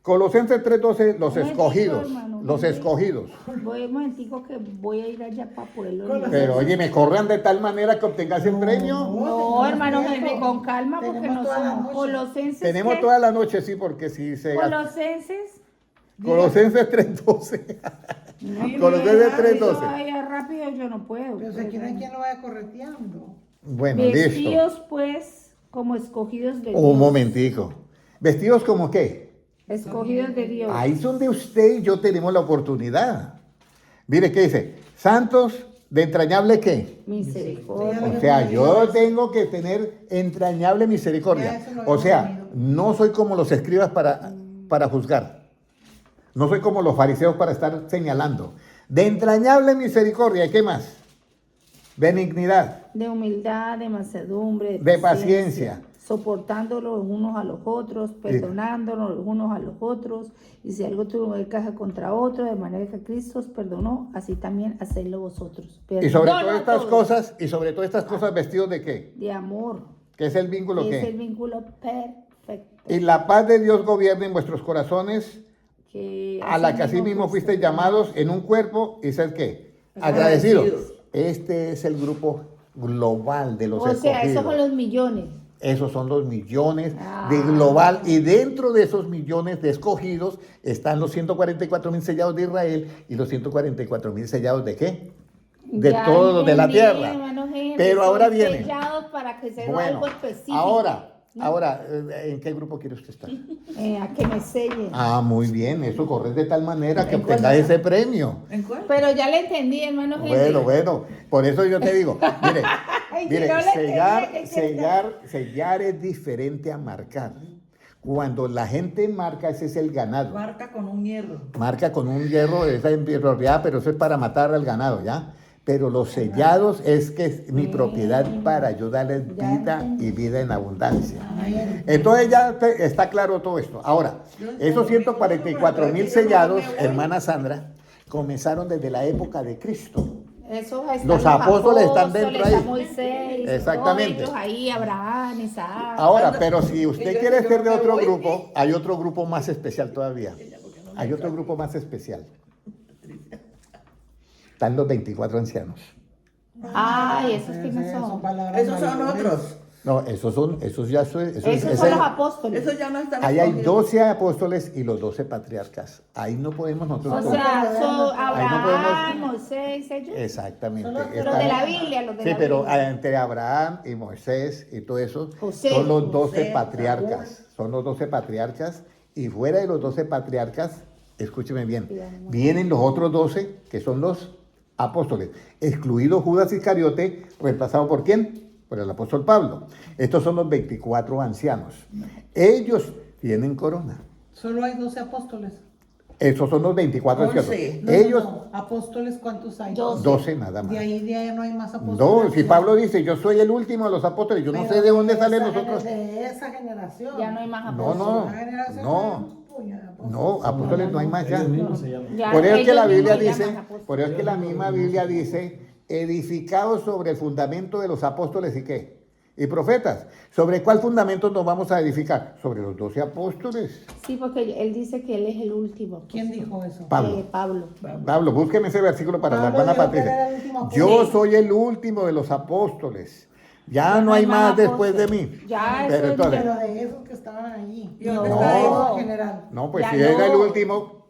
Colosenses 3:12, los Un momentico, escogidos. hermano, Los escogidos. Voy un momentico que voy a ir allá para poderlo leer. Pero oye, me corran de tal manera que obtengas el premio. No, hermano tiempo. Henry, con calma, porque Tenemos no toda la somos noche. Colosenses. Tenemos ¿qué? toda la noche, sí, porque si se gasta. Colosenses 3:12. No, Colosenses eso 3:12. vaya rápido, yo no puedo. Pero si aquí no hay quien lo vaya correteando. Bueno, listo. Vestidos pues como escogidos de Dios. Un momentico. ¿Vestidos como qué? Escogidos de Dios. Ahí es donde usted y yo tenemos la oportunidad. Mire, ¿qué dice? Santos de entrañable ¿qué? Misericordia. O sea, yo tengo que tener entrañable misericordia. Ya, eso lo O habíamos sea, leído. no soy como los escribas para juzgar. No soy como los fariseos para estar señalando. De entrañable misericordia, ¿y qué más? Benignidad, De humildad, de mansedumbre, de paciencia. soportando los unos a los otros, perdonándonos los unos a los otros, y si algo tuvo que queja contra otro, de manera que Cristo os perdonó, así también hacedlo vosotros. Y sobre Perdona todas estas todo. cosas, vestidos de qué? De amor, ¿Qué es el vínculo es qué? el vínculo perfecto. Y la paz de Dios gobierne en vuestros corazones, Que a la que así mismo fuisteis llamados en un cuerpo, y ser qué? Agradecidos. Este es el grupo global de los O sea, escogidos. esos son los millones. Esos son los millones de global, y dentro de esos millones de escogidos están los 144,000 sellados de Israel y los 144,000 sellados de ¿qué? De Ya todos los de la entendí, tierra. hermano Henry, Pero son ahora viene. sellados para que sea Bueno, algo específico. ahora, ¿en qué grupo quiere usted estar? A que me sellen. Muy bien, eso corre de tal manera que ¿En cuál? obtenga ese premio. ¿En cuál? Pero ya le entendí, hermano Henry. Bueno, por eso yo te digo, Ay, mire, si no le entendía, ¿qué sellar es diferente a marcar. Cuando la gente marca, ese es el ganado. Marca con un hierro. Marca con un hierro, esa es mi propiedad, pero eso es para matar al ganado, ¿ya? Pero los sellados es que es mi propiedad para yo darles vida y vida en abundancia. Entonces ya está claro todo esto. Ahora, esos 144,000 sellados, hermana Sandra, comenzaron desde la época de Cristo. Eso están Los apóstoles están dentro ahí. está Moisés, Exactamente. todos ellos ahí, Abraham, Isaac. Ahora, pero si Y usted yo quiere sé ser que de me otro voy. grupo, hay otro grupo más especial todavía. Hay otro grupo más especial. Están los 24 ancianos. Ay, ¿esos quiénes son? palabras Esos son mayores. otros. No, esos ya son. Esos son los apóstoles. Esos ya no están Ahí hay escogidos. 12 apóstoles y los 12 patriarcas. Ahí no podemos nosotros. O escoger. sea, son Ahí no Abraham, podemos- Moisés, ellos. Exactamente. Son los Los Están- de la Biblia, los de Sí, la pero Biblia. entre Abraham y Moisés y todo eso, José. son los 12 José, patriarcas. Son los 12 patriarcas. Y fuera de los 12 patriarcas, escúcheme bien, vienen los otros 12, que son los apóstoles, excluido Judas Iscariote, reemplazado por ¿quién? Por el apóstol Pablo. Estos son los 24 ancianos. Ellos tienen corona. Solo hay 12 apóstoles. Esos son los 24 ancianos. 11. No, Ellos, no. ¿Apóstoles cuántos hay? 12. nada más. De ahí no hay más apóstoles. No, si Pablo dice, yo soy el último de los apóstoles, yo no Pero sé de dónde salen esa nosotros. De esa generación. Ya no hay más No, apóstoles. no, Esa generación no. hay un puño de apóstoles. No, apóstoles no hay más ya. Ellos mismos se llaman. Ya, Por eso es que ellos la Biblia mismos dice, llaman apóstoles. por eso es que la misma Biblia dice, edificados sobre el fundamento de los apóstoles y qué, y profetas. ¿Sobre cuál fundamento nos vamos a edificar? Sobre los 12 apóstoles. Sí, porque él dice que él es el último. ¿Quién dijo eso? Pablo. Pablo. Pablo, búsqueme ese versículo para la Pablo hermana dijo que Patricia. era el último apóstol. Yo soy el último de los apóstoles. Ya no hay más después de mí. Ya, Pero eso entonces, Pero de esos que estaban allí. ¿Y dónde No. está En eso? general. no, pues Ya si era el no. último,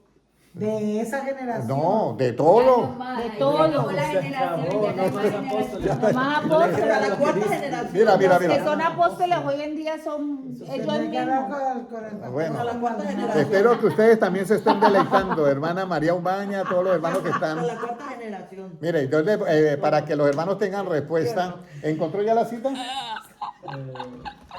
De esa generación. no, de todo. De todo. La generación, ya no hay más generación. Los más apóstoles. Para la cuarta generación. Mira, mira, Los que mira. son apóstoles hoy en día son ellos Tendría que hablar mismos. con el Bueno. A la cuarta generación. Espero que ustedes también se estén deleitando, hermana María Umaña, todos los hermanos que están. Para la cuarta generación. Mire, entonces, para que los hermanos tengan respuesta, ¿encontró ya la cita?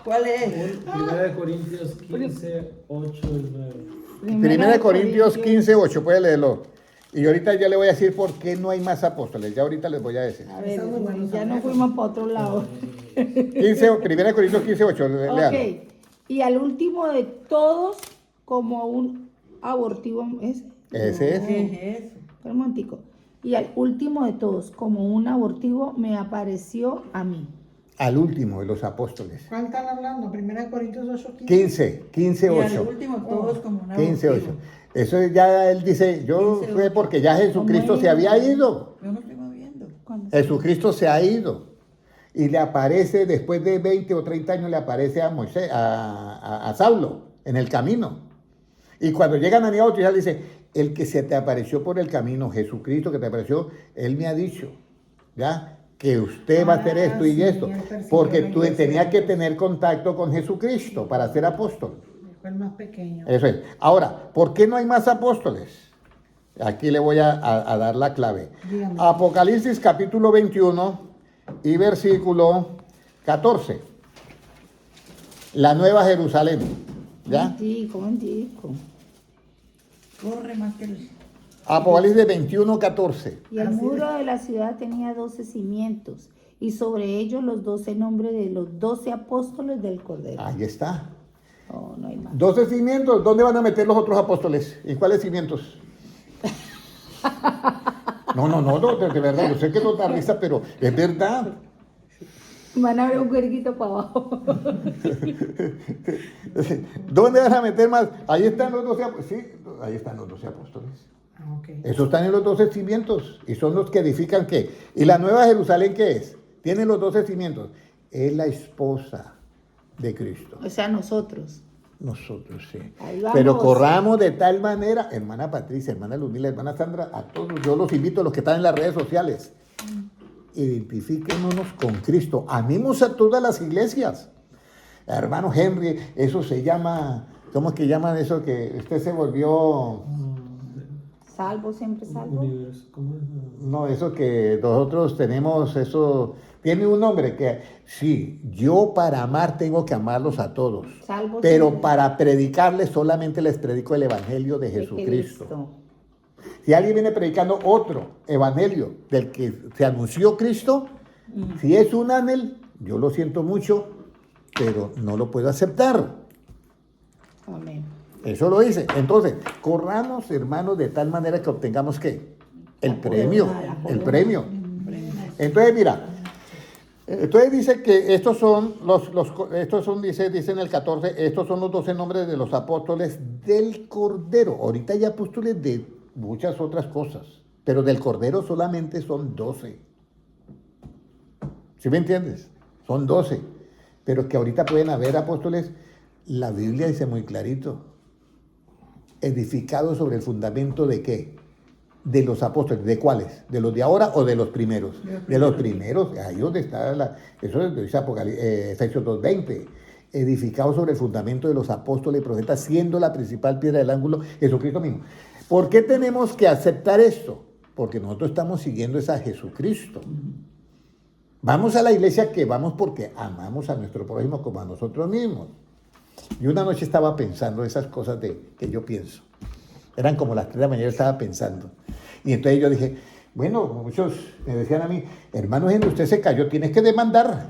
¿Cuál es? 1 Corintios 15, 8 y 9. Primera de Corintios 15, 8, puede leerlo. Y ahorita ya le voy a decir por qué no hay más apóstoles, ya ahorita les voy a decir. A ver, ya nos fuimos para otro lado. 1 de Corintios 15, 8, léalo. Ok. Y al último de todos, como un abortivo. Ese es. ¿Qué es eso? Espera un momentico. Y al último de todos, como un abortivo, me apareció a mí. Al último de los apóstoles. ¿Cuál están hablando? Primera de Corintios 8, 15, Y al 8. último todos como una 15, 8. Eso ya él dice, yo fue porque ya Jesucristo se había ido. Yo no estoy moviendo. Cuando- Jesucristo se ha ido. Y le aparece, después de 20 o 30 años, le aparece a Moisés, a Saulo, en el camino. Y cuando llegan a Aníbal Bautizar, dice, el que se te apareció por el camino, Jesucristo que te apareció, él me ha dicho, ¿ya? Que usted va a hacer esto y sí, esto. él persiguió Porque la tú iglesia. tenías que tener contacto con Jesucristo para ser apóstol. Fue el más pequeño. Eso es. Ahora, ¿por qué no hay más apóstoles? Aquí le voy a dar la clave. Dígame. Apocalipsis capítulo 21 y versículo 14. La Nueva Jerusalén. ¿Ya? Momentico. Corre más que el... Apocalipsis 21, 14. Y el muro de la ciudad tenía 12 cimientos, y sobre ellos los 12 nombres de los 12 apóstoles del Cordero. Ahí está. Oh, no hay más. 12 cimientos. ¿Dónde van a meter los otros apóstoles? ¿Y cuáles cimientos? No, de verdad, yo sé que no da risa, pero es verdad. Van a ver un cuerquito para abajo. ¿Dónde van a meter más? Ahí están los 12 apóstoles. Sí, ahí están los 12 apóstoles. Ah, ok. Esos están en los 12 cimientos y son los que edifican ¿qué? ¿Y la Nueva Jerusalén qué es? Tiene los 12 cimientos. Es la esposa de Cristo. O sea, nosotros. Nosotros, sí. Ahí vamos. Pero corramos de tal manera, hermana Patricia, hermana Ludmila, hermana Sandra, a todos, yo los invito a los que están en las redes sociales. Identifíquenos con Cristo. Amemos a todas las iglesias. Hermano Henry, eso se llama, ¿cómo es que llaman eso? Que usted se volvió, Salvo, siempre salvo. ¿Cómo es? no, eso que nosotros tenemos, eso tiene un nombre que, sí, yo para amar tengo que amarlos a todos. Salvo Pero siempre. para predicarles solamente les predico el evangelio de De Jesucristo. Cristo. Si alguien viene predicando otro evangelio del que se anunció Cristo, si es un ángel, yo lo siento mucho, pero no lo puedo aceptar. Amén. Eso lo dice. Entonces, corramos, hermanos, de tal manera que obtengamos ¿qué? El premio. El premio. Entonces, mira, entonces dice que estos son dice en el 14, estos son los 12 nombres de los apóstoles del Cordero. Ahorita hay apóstoles de muchas otras cosas, pero del Cordero solamente son 12. ¿Sí me entiendes? Son 12. Pero que ahorita pueden haber apóstoles, la Biblia dice muy clarito, edificados sobre el fundamento de ¿qué? De los apóstoles. ¿De cuáles? ¿De los de ahora o de los primeros? De los primeros. Ahí donde está eso lo dice Efesios 2:20. Edificados sobre el fundamento de los apóstoles y profetas, siendo la principal piedra del ángulo Jesucristo mismo. ¿Por qué tenemos que aceptar esto? Porque nosotros estamos siguiendo a Jesucristo. Vamos a la iglesia que vamos porque amamos a nuestro prójimo como a nosotros mismos. Y una noche estaba pensando esas cosas que yo pienso. Eran como las 3 de la mañana, estaba pensando. Y entonces yo dije, bueno, muchos me decían a mí, hermano Henry, usted se cayó, tienes que demandar.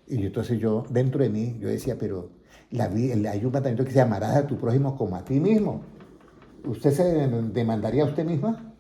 Y entonces yo, dentro de mí, yo decía, pero hay un mandamiento que se amarás a tu prójimo como a ti mismo. ¿Usted se demandaría a usted misma?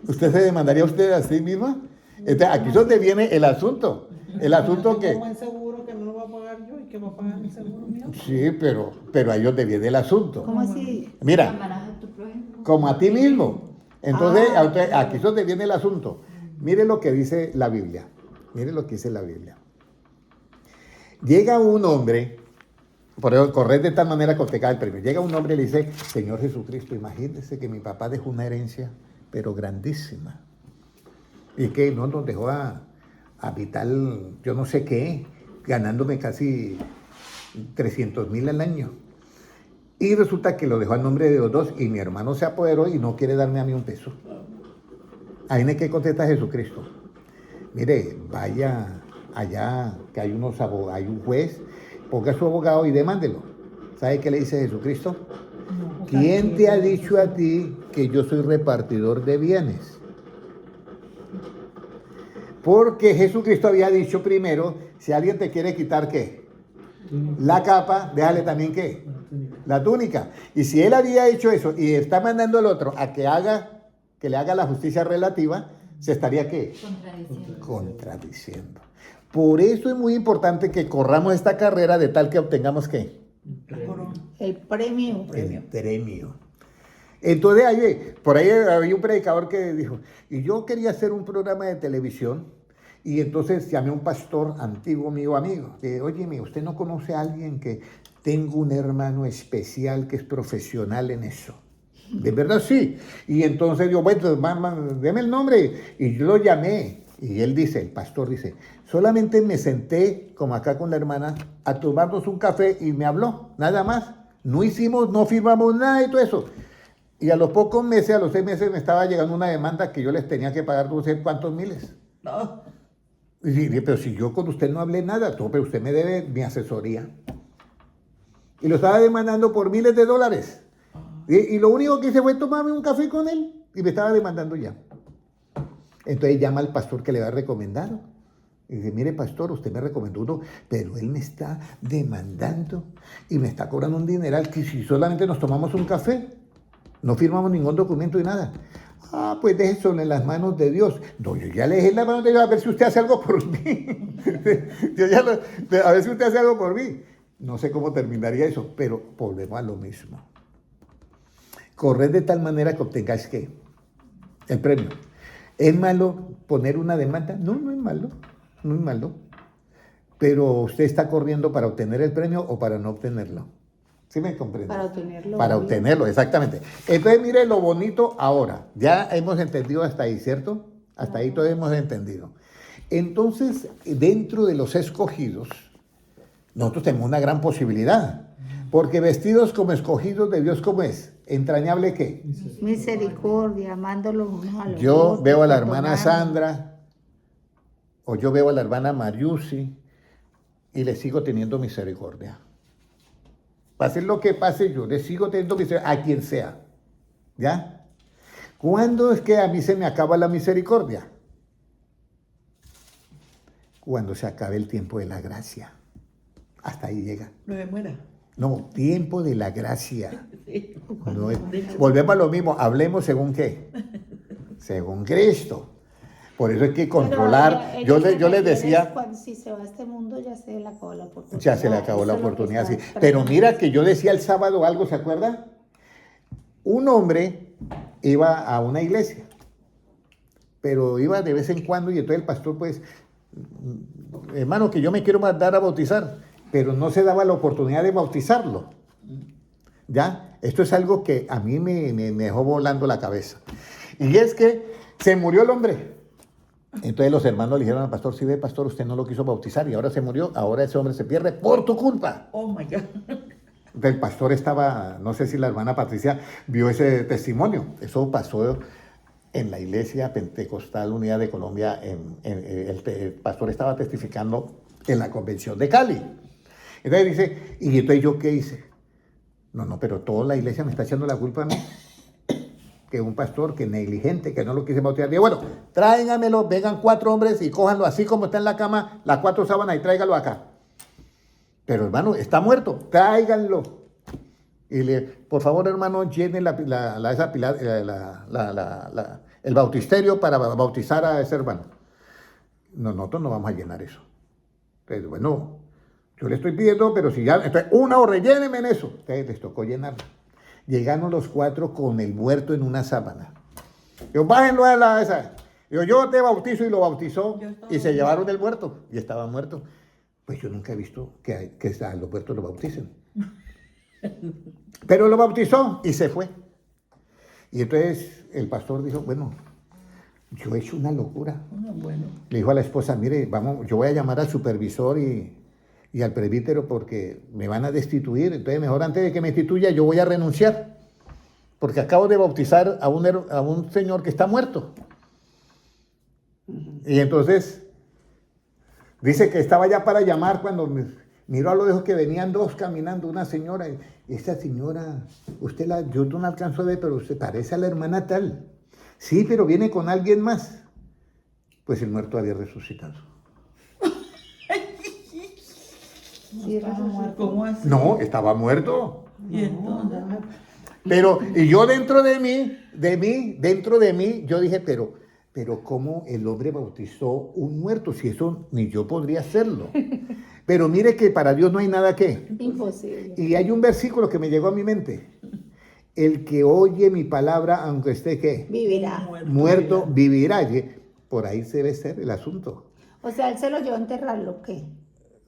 ¿Usted se demandaría a usted a sí misma? Entonces, aquí es donde viene el asunto. El asunto que... Tengo buen seguro que no lo va a pagar yo y que va a pagar mi seguro mío. Sí, pero ahí es donde viene el asunto. ¿Cómo así? Mira, Amarás a tu prójimo como a ti mismo. Entonces, Ah, aquí es donde viene el asunto. Mire lo que dice la Biblia. Mire lo que dice la Biblia. Llega un hombre, por eso correr de tal manera que te cae el premio. Llega un hombre y le dice, Señor Jesucristo, imagínese que mi papá dejó una herencia, pero grandísima. Y que no nos dejó a Vital, yo no sé qué, ganándome casi 300,000 al año. Y resulta que lo dejó a nombre de los dos y mi hermano se apoderó y no quiere darme a mí un peso. Ahí en qué contesta Jesucristo. Mire, vaya allá que hay hay un juez, ponga a su abogado y demándelo. ¿Sabe qué le dice Jesucristo? No, ¿Quién te ha dicho a ti que yo soy repartidor de bienes? Porque Jesucristo había dicho primero, si alguien te quiere quitar, ¿qué? La capa, déjale también, ¿qué? La túnica. Y si él había hecho eso y está mandando al otro a que le haga la justicia relativa, se estaría, ¿qué? Contradiciendo. Por eso es muy importante que corramos esta carrera de tal que obtengamos, ¿qué? El premio. El premio. Entonces, por ahí había un predicador que dijo, y yo quería hacer un programa de televisión, y entonces llamé a un pastor antiguo mío amigo, que, óyeme, ¿usted no conoce a alguien que tengo un hermano especial que es profesional en eso? De verdad, sí. Y entonces yo, bueno, deme el nombre, y yo lo llamé, y él dice, el pastor dice, solamente me senté, como acá con la hermana, a tomarnos un café, y me habló, nada más. No firmamos nada y todo eso. Y a los pocos meses, a los 6 meses, me estaba llegando una demanda que yo les tenía que pagar no sé cuántos miles. No. Y dije, pero si yo con usted no hablé nada, pero usted me debe mi asesoría. Y lo estaba demandando por miles de dólares. Y lo único que hice fue tomarme un café con él y me estaba demandando ya. Entonces llama al pastor que le había recomendado. Y dice, mire pastor, usted me recomendó uno, pero él me está demandando y me está cobrando un dineral que si solamente nos tomamos un café. No firmamos ningún documento y nada. Ah, pues deje eso en las manos de Dios. No, yo ya le dejé en las manos de Dios a ver si usted hace algo por mí. A ver si usted hace algo por mí. No sé cómo terminaría eso, pero volvemos a lo mismo. Corred de tal manera que obtengáis ¿qué? El premio. ¿Es malo poner una demanda? No, no es malo. No es malo. Pero usted está corriendo para obtener el premio o para no obtenerlo. ¿Sí me comprende? Para obtenerlo. Para obtenerlo, exactamente. Entonces, mire lo bonito ahora. Ya hemos entendido hasta ahí, ¿cierto? Hasta ahí todo hemos entendido. Entonces, dentro de los escogidos, nosotros tenemos una gran posibilidad. Porque vestidos como escogidos de Dios, ¿cómo es? ¿Entrañable qué? Misericordia, amándolo unos a los Yo otros, veo a la hermana perdonando. Sandra, o yo veo a la hermana Mariusi, y le sigo teniendo misericordia. Pase lo que pase, yo le sigo teniendo misericordia a quien sea. ¿Ya? ¿Cuándo es que a mí se me acaba la misericordia? Cuando se acabe el tiempo de la gracia. Hasta ahí llega. No me muera. No, tiempo de la gracia. Sí. No, volvemos a lo mismo. Hablemos según qué. según Cristo. Por eso hay que Pero controlar. ella Yo se les refiere decía, cuando, si se va a este mundo, ya se le acabó la oportunidad. ya se le acabó la Eso es lo que oportunidad, sí. está Pero tratando. mira que yo decía el sábado algo, ¿se acuerda? Un hombre iba a una iglesia, pero iba de vez en cuando y entonces el pastor, pues, hermano, que yo me quiero mandar a bautizar, pero no se daba la oportunidad de bautizarlo. ¿Ya? Esto es algo que a mí me dejó volando la cabeza. Y es que se murió el hombre. Entonces los hermanos le dijeron al pastor, sí ve, pastor, usted no lo quiso bautizar y ahora se murió, ahora ese hombre se pierde por tu culpa. Oh my God. Entonces el pastor estaba, no sé si la hermana Patricia vio ese testimonio. Eso pasó en la iglesia pentecostal Unidad de Colombia. El pastor estaba testificando en la convención de Cali. Entonces dice, ¿y entonces yo qué hice? No, pero toda la iglesia me está echando la culpa a mí. Que un pastor, que negligente, que no lo quise bautizar. Digo, bueno, tráigamelo, vengan 4 hombres y cójanlo así como está en la cama, las 4 sábanas y tráigalo acá. Pero hermano, está muerto, tráiganlo. Y por favor, hermano, llenen el bautisterio para bautizar a ese hermano. No, nosotros no vamos a llenar eso. Entonces, bueno, yo le estoy pidiendo, pero si ya, entonces, 1 hora, llénenme en eso. Entonces les tocó llenarlo. Llegaron los 4 con el muerto en una sábana. Yo, bájenlo a esa. Yo te bautizo y lo bautizó. Y se llevaron el muerto. Y estaba muerto. Pues yo nunca he visto que a los muertos lo bauticen. Pero lo bautizó y se fue. Y entonces el pastor dijo, bueno, yo he hecho una locura. Bueno. Le dijo a la esposa, mire, vamos, yo voy a llamar al supervisor y al presbítero porque me van a destituir. Entonces mejor antes de que me destituya yo voy a renunciar. Porque acabo de bautizar a un señor que está muerto. Y entonces dice que estaba ya para llamar cuando miró a lo lejos que venían 2 caminando, una señora. Y esa señora, yo no la alcanzo a ver, pero usted parece a la hermana tal. Sí, pero viene con alguien más. Pues el muerto había resucitado. Sí, era muerto. ¿Cómo así? No, estaba muerto. Y entonces, Pero, y yo dentro de mí, yo dije, pero ¿cómo el hombre bautizó un muerto? Si eso ni yo podría hacerlo. Pero mire que para Dios no hay nada que. Imposible. Y hay un versículo que me llegó a mi mente. El que oye mi palabra, aunque esté ¿qué? Vivirá. Muerto, vivirá. Y por ahí debe ser el asunto. O sea, él se lo llevó a enterrarlo, ¿qué?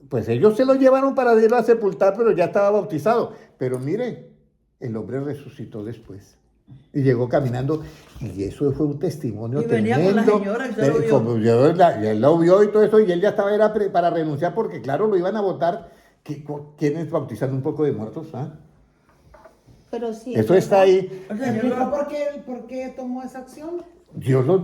Pues ellos se lo llevaron para irlo a sepultar, pero ya estaba bautizado. Pero mire, el hombre resucitó después. Y llegó caminando. Y eso fue un testimonio Y venía con la tremendo. señora, y se lo vio. Como y él lo vio y todo eso. Y él ya estaba para renunciar porque, claro, lo iban a votar. ¿Quiénes bautizando un poco de muertos? ¿Ah? Pero sí. Eso está ahí. o sea, yo ¿Explicó lo- por qué tomó esa acción? Dios lo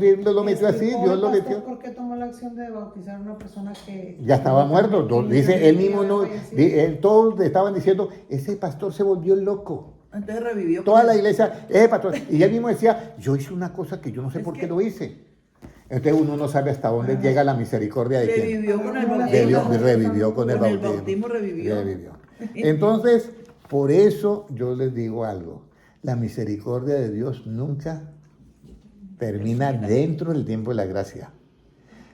metió así, ¿Explicó Dios el lo pastor metió. ¿Por qué tomó la acción de bautizar a una persona que Ya estaba muerto. Dice él mismo, no, fallecido? todos le estaban diciendo, ese pastor se volvió loco. Entonces revivió. Toda con la él. iglesia, pastor. Y él mismo decía, yo hice una cosa que yo no sé por qué lo hice. Entonces uno no sabe hasta dónde llega la misericordia de quien Revivió con el revivió bautismo. con el Con el bautismo. bautismo revivió. Entonces, por eso yo les digo algo. La misericordia de Dios nunca termina dentro del tiempo de la gracia.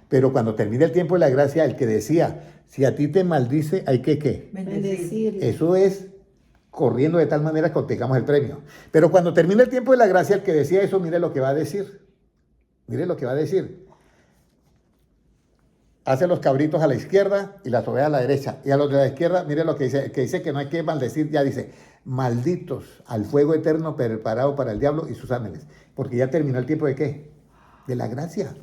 Pero cuando termina el tiempo de la gracia, el que decía, si a ti te maldice, hay que ¿qué? Bendecirle. Eso es corriendo de tal manera que obtengamos el premio. Pero cuando termina el tiempo de la gracia, el que decía eso, mire lo que va a decir. Mire lo que va a decir. Hace los cabritos a la izquierda y las ovejas a la derecha. Y a los de la izquierda, mire lo que dice que no hay que maldecir, ya dice, malditos al fuego eterno preparado para el diablo y sus ángeles. Porque ya terminó el tiempo de ¿qué? De la gracia.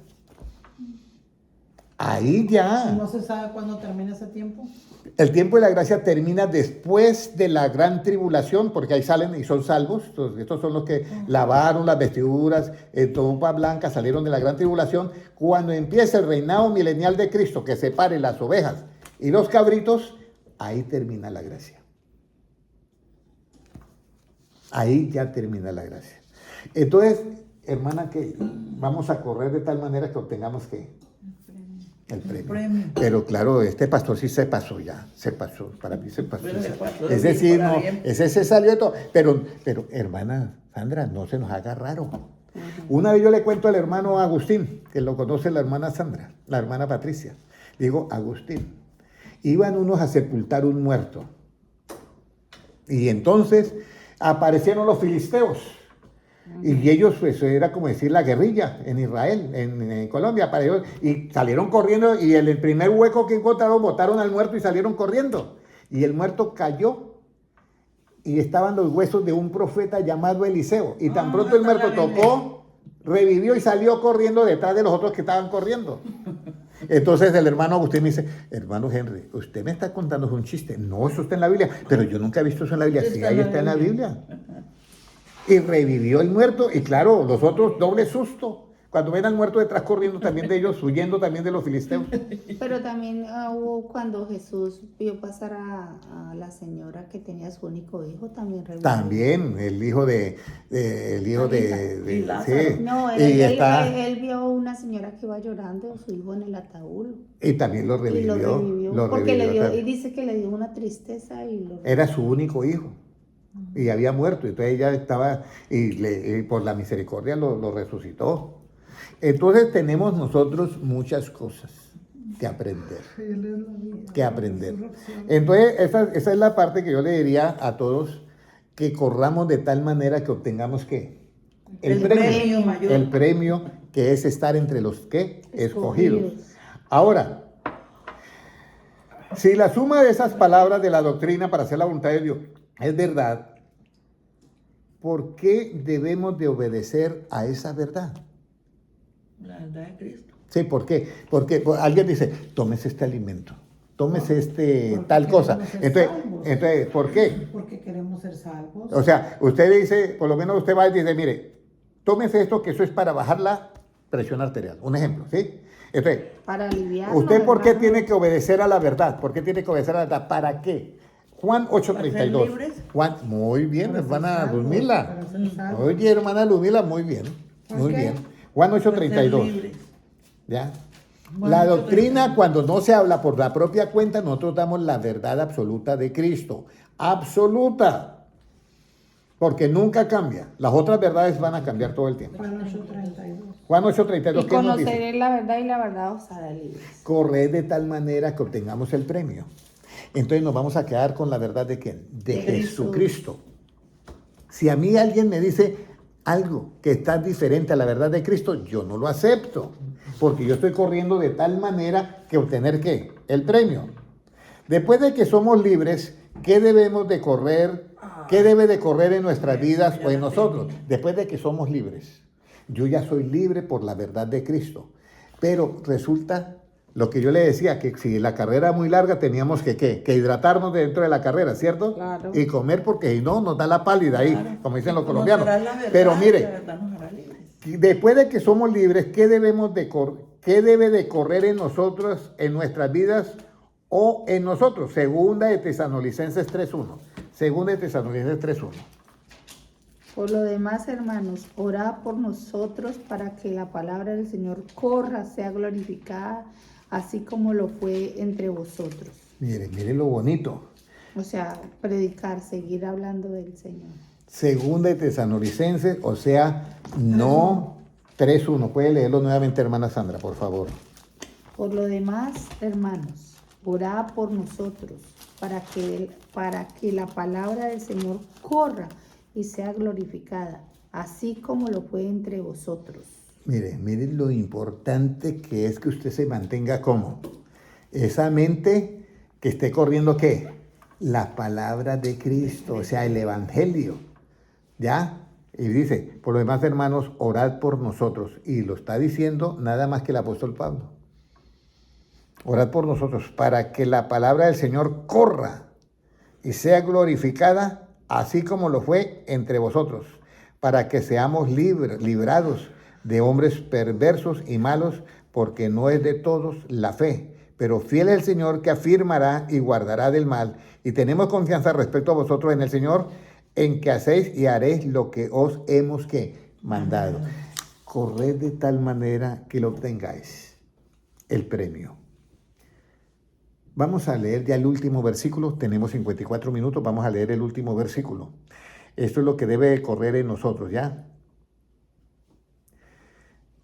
Ahí ya. ¿No se sabe cuándo termina ese tiempo? El tiempo de la gracia termina después de la gran tribulación, porque ahí salen y son salvos. Estos son los que lavaron las vestiduras en topa blanca, salieron de la gran tribulación. Cuando empieza el reinado milenial de Cristo, que separe las ovejas y los cabritos, ahí termina la gracia. Ahí ya termina la gracia. Entonces, hermana, que vamos a correr de tal manera que obtengamos que el premio. Pero claro, este pastor sí se pasó ya, se pasó, para mí se pasó. Pero se pasó, Ese bien, sí, para no, bien. ese se salió de todo. Pero hermana Sandra, no se nos haga raro. Una vez yo le cuento al hermano Agustín, que lo conoce la hermana Sandra, la hermana Patricia. Digo, Agustín, iban unos a sepultar un muerto. Y entonces aparecieron los filisteos. Y ellos, pues, era como decir la guerrilla en Israel, en Colombia, apareció, y salieron corriendo, y en el primer hueco que encontraron, botaron al muerto y salieron corriendo. Y el muerto cayó, y estaban los huesos de un profeta llamado Eliseo. Y tan pronto el muerto tocó, revivió y salió corriendo detrás de los otros que estaban corriendo. Entonces el hermano Agustín me dice, hermano Henry, usted me está contando un chiste. No, eso está en la Biblia. Pero yo nunca he visto eso en la Biblia. Sí, ahí está en la Biblia. Y revivió el muerto, y claro, los otros, doble susto. Cuando ven al muerto detrás corriendo también de ellos, huyendo también de los filisteos. Pero también hubo cuando Jesús vio pasar a la señora que tenía su único hijo, también revivió. También, el hijo de Y Lázaro. sí. No, Y él vio una señora que iba llorando, su hijo en el ataúd. y también lo Y revivió. lo revivió. lo Porque le revivió dio, y también. dice que le dio una tristeza y lo Era su único hijo. Y había muerto. Entonces ella estaba, y por la misericordia lo resucitó. Entonces tenemos nosotros muchas cosas que aprender. Él es la vida, Que la aprender. resurrección. Entonces, esa es la parte que yo le diría a todos, que corramos de tal manera que obtengamos ¿qué? El premio mayor. El premio que es estar entre los ¿qué? Escogidos. Ahora, si la suma de esas palabras de la doctrina para hacer la voluntad de Dios es verdad, ¿por qué debemos de obedecer a esa verdad? La verdad de Cristo. Sí, ¿por qué? Porque alguien dice, tómese este alimento, tómese Porque tal cosa. queremos ser Entonces, salvos. ¿por qué? Porque queremos ser salvos. O sea, usted dice, por lo menos usted va y dice, mire, tómese esto, que eso es para bajar la presión arterial. Un ejemplo, ¿sí? Entonces, para aliviar. ¿usted por qué tiene que obedecer a la verdad? ¿Por qué tiene que obedecer a la verdad? ¿Para qué? Juan ¿Para ser 8:32. libres? Juan, muy bien, Para ser hermana salvos, Luzmila. para ser salvos. Oye, hermana Luzmila, muy bien, muy Ok. bien. Juan Para ser 8:32. libres. ¿Ya? Juan La 8:32. doctrina, cuando no se habla por la propia cuenta, nosotros damos la verdad absoluta de Cristo. Absoluta. Porque nunca cambia. Las otras verdades van a cambiar todo el tiempo. Juan 8:32. Juan 8:32, Y ¿qué nos dice? conoceré la verdad y la verdad os hará libres. Corred de tal manera que obtengamos el premio. Entonces nos vamos a quedar con la verdad de ¿quién? De De Jesucristo. Si a mí alguien me dice algo que está diferente a la verdad de Cristo, yo no lo acepto. Porque yo estoy corriendo de tal manera que obtener ¿qué? El premio. Después de que somos libres, ¿qué debemos de correr? ¿Qué debe de correr en nuestras vidas o en nosotros? Después de que somos libres. Yo ya soy libre por la verdad de Cristo. Pero resulta lo que yo le decía, que si la carrera era muy larga teníamos que ¿qué? Que hidratarnos dentro de la carrera, ¿cierto? Claro. Y comer porque si no nos da la pálida ahí, Claro. como dicen los Conocerás colombianos. la verdad, Pero la mire, verdad nos hará libres. después de que somos libres, ¿qué debemos de qué debe de correr en nosotros, en nuestras vidas o en nosotros? Segunda de Tesalonicenses 3:1. Segunda de Tesalonicenses 3:1. Por lo demás, hermanos, orad por nosotros para que la palabra del Señor corra, sea glorificada, así como lo fue entre vosotros. Mire lo bonito. O sea, predicar, seguir hablando del Señor. Segunda de Tesalonicenses, o sea, no 3:1. Puede leerlo nuevamente, hermana Sandra, por favor. Por lo demás, hermanos, orad por nosotros para que la palabra del Señor corra y sea glorificada, así como lo fue entre vosotros. Mire lo importante que es que usted se mantenga como esa mente que esté corriendo ¿qué? La palabra de Cristo, o sea, el Evangelio. ¿Ya? Y dice, por lo demás, hermanos, orad por nosotros. Y lo está diciendo nada más que el apóstol Pablo. Orad por nosotros para que la palabra del Señor corra y sea glorificada, así como lo fue entre vosotros, para que seamos librados de hombres perversos y malos, porque no es de todos la fe, pero fiel es el Señor que afirmará y guardará del mal. Y tenemos confianza respecto a vosotros en el Señor, en que hacéis y haréis lo que os hemos ¿qué? Mandado. Corred de tal manera que lo obtengáis, el premio. Vamos a leer ya el último versículo, tenemos 54 minutos, vamos a leer el último versículo. Esto es lo que debe correr en nosotros, ¿ya?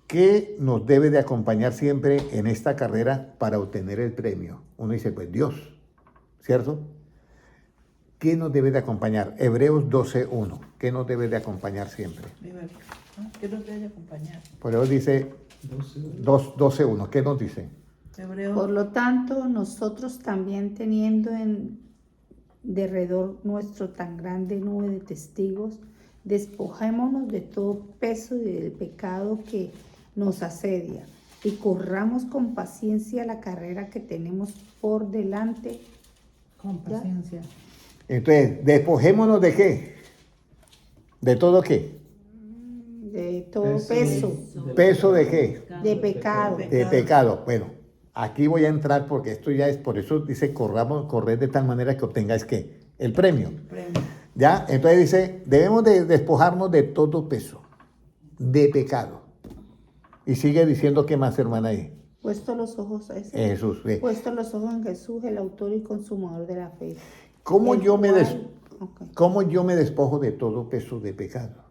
¿qué nos debe de acompañar siempre en esta carrera para obtener el premio? Uno dice, pues Dios, ¿cierto? ¿Qué nos debe de acompañar? Hebreos 12:1. ¿Qué nos debe de acompañar siempre? ¿Qué nos debe acompañar? Por eso dice 12:1. ¿Qué nos dice? Hebreo. Por lo tanto, nosotros también teniendo en derredor nuestro tan grande nube de testigos, despojémonos de todo peso y del pecado que nos asedia y corramos con paciencia la carrera que tenemos por delante. Con paciencia. Entonces, despojémonos de qué? ¿De todo qué? De todo peso, ¿Peso de qué? de pecado. De pecado. Bueno, aquí voy a entrar porque esto ya es, por eso dice, corred de tal manera que obtengáis ¿qué? El premio. Premio. ¿Ya? Entonces dice, debemos de despojarnos de todo peso, de pecado. Y sigue diciendo, ¿qué más, hermana, ahí? Puesto los ojos a ese. Jesús. Puesto los ojos en Jesús, el autor y consumador de la fe. ¿Cómo El yo cual- me despojo de todo peso de pecado?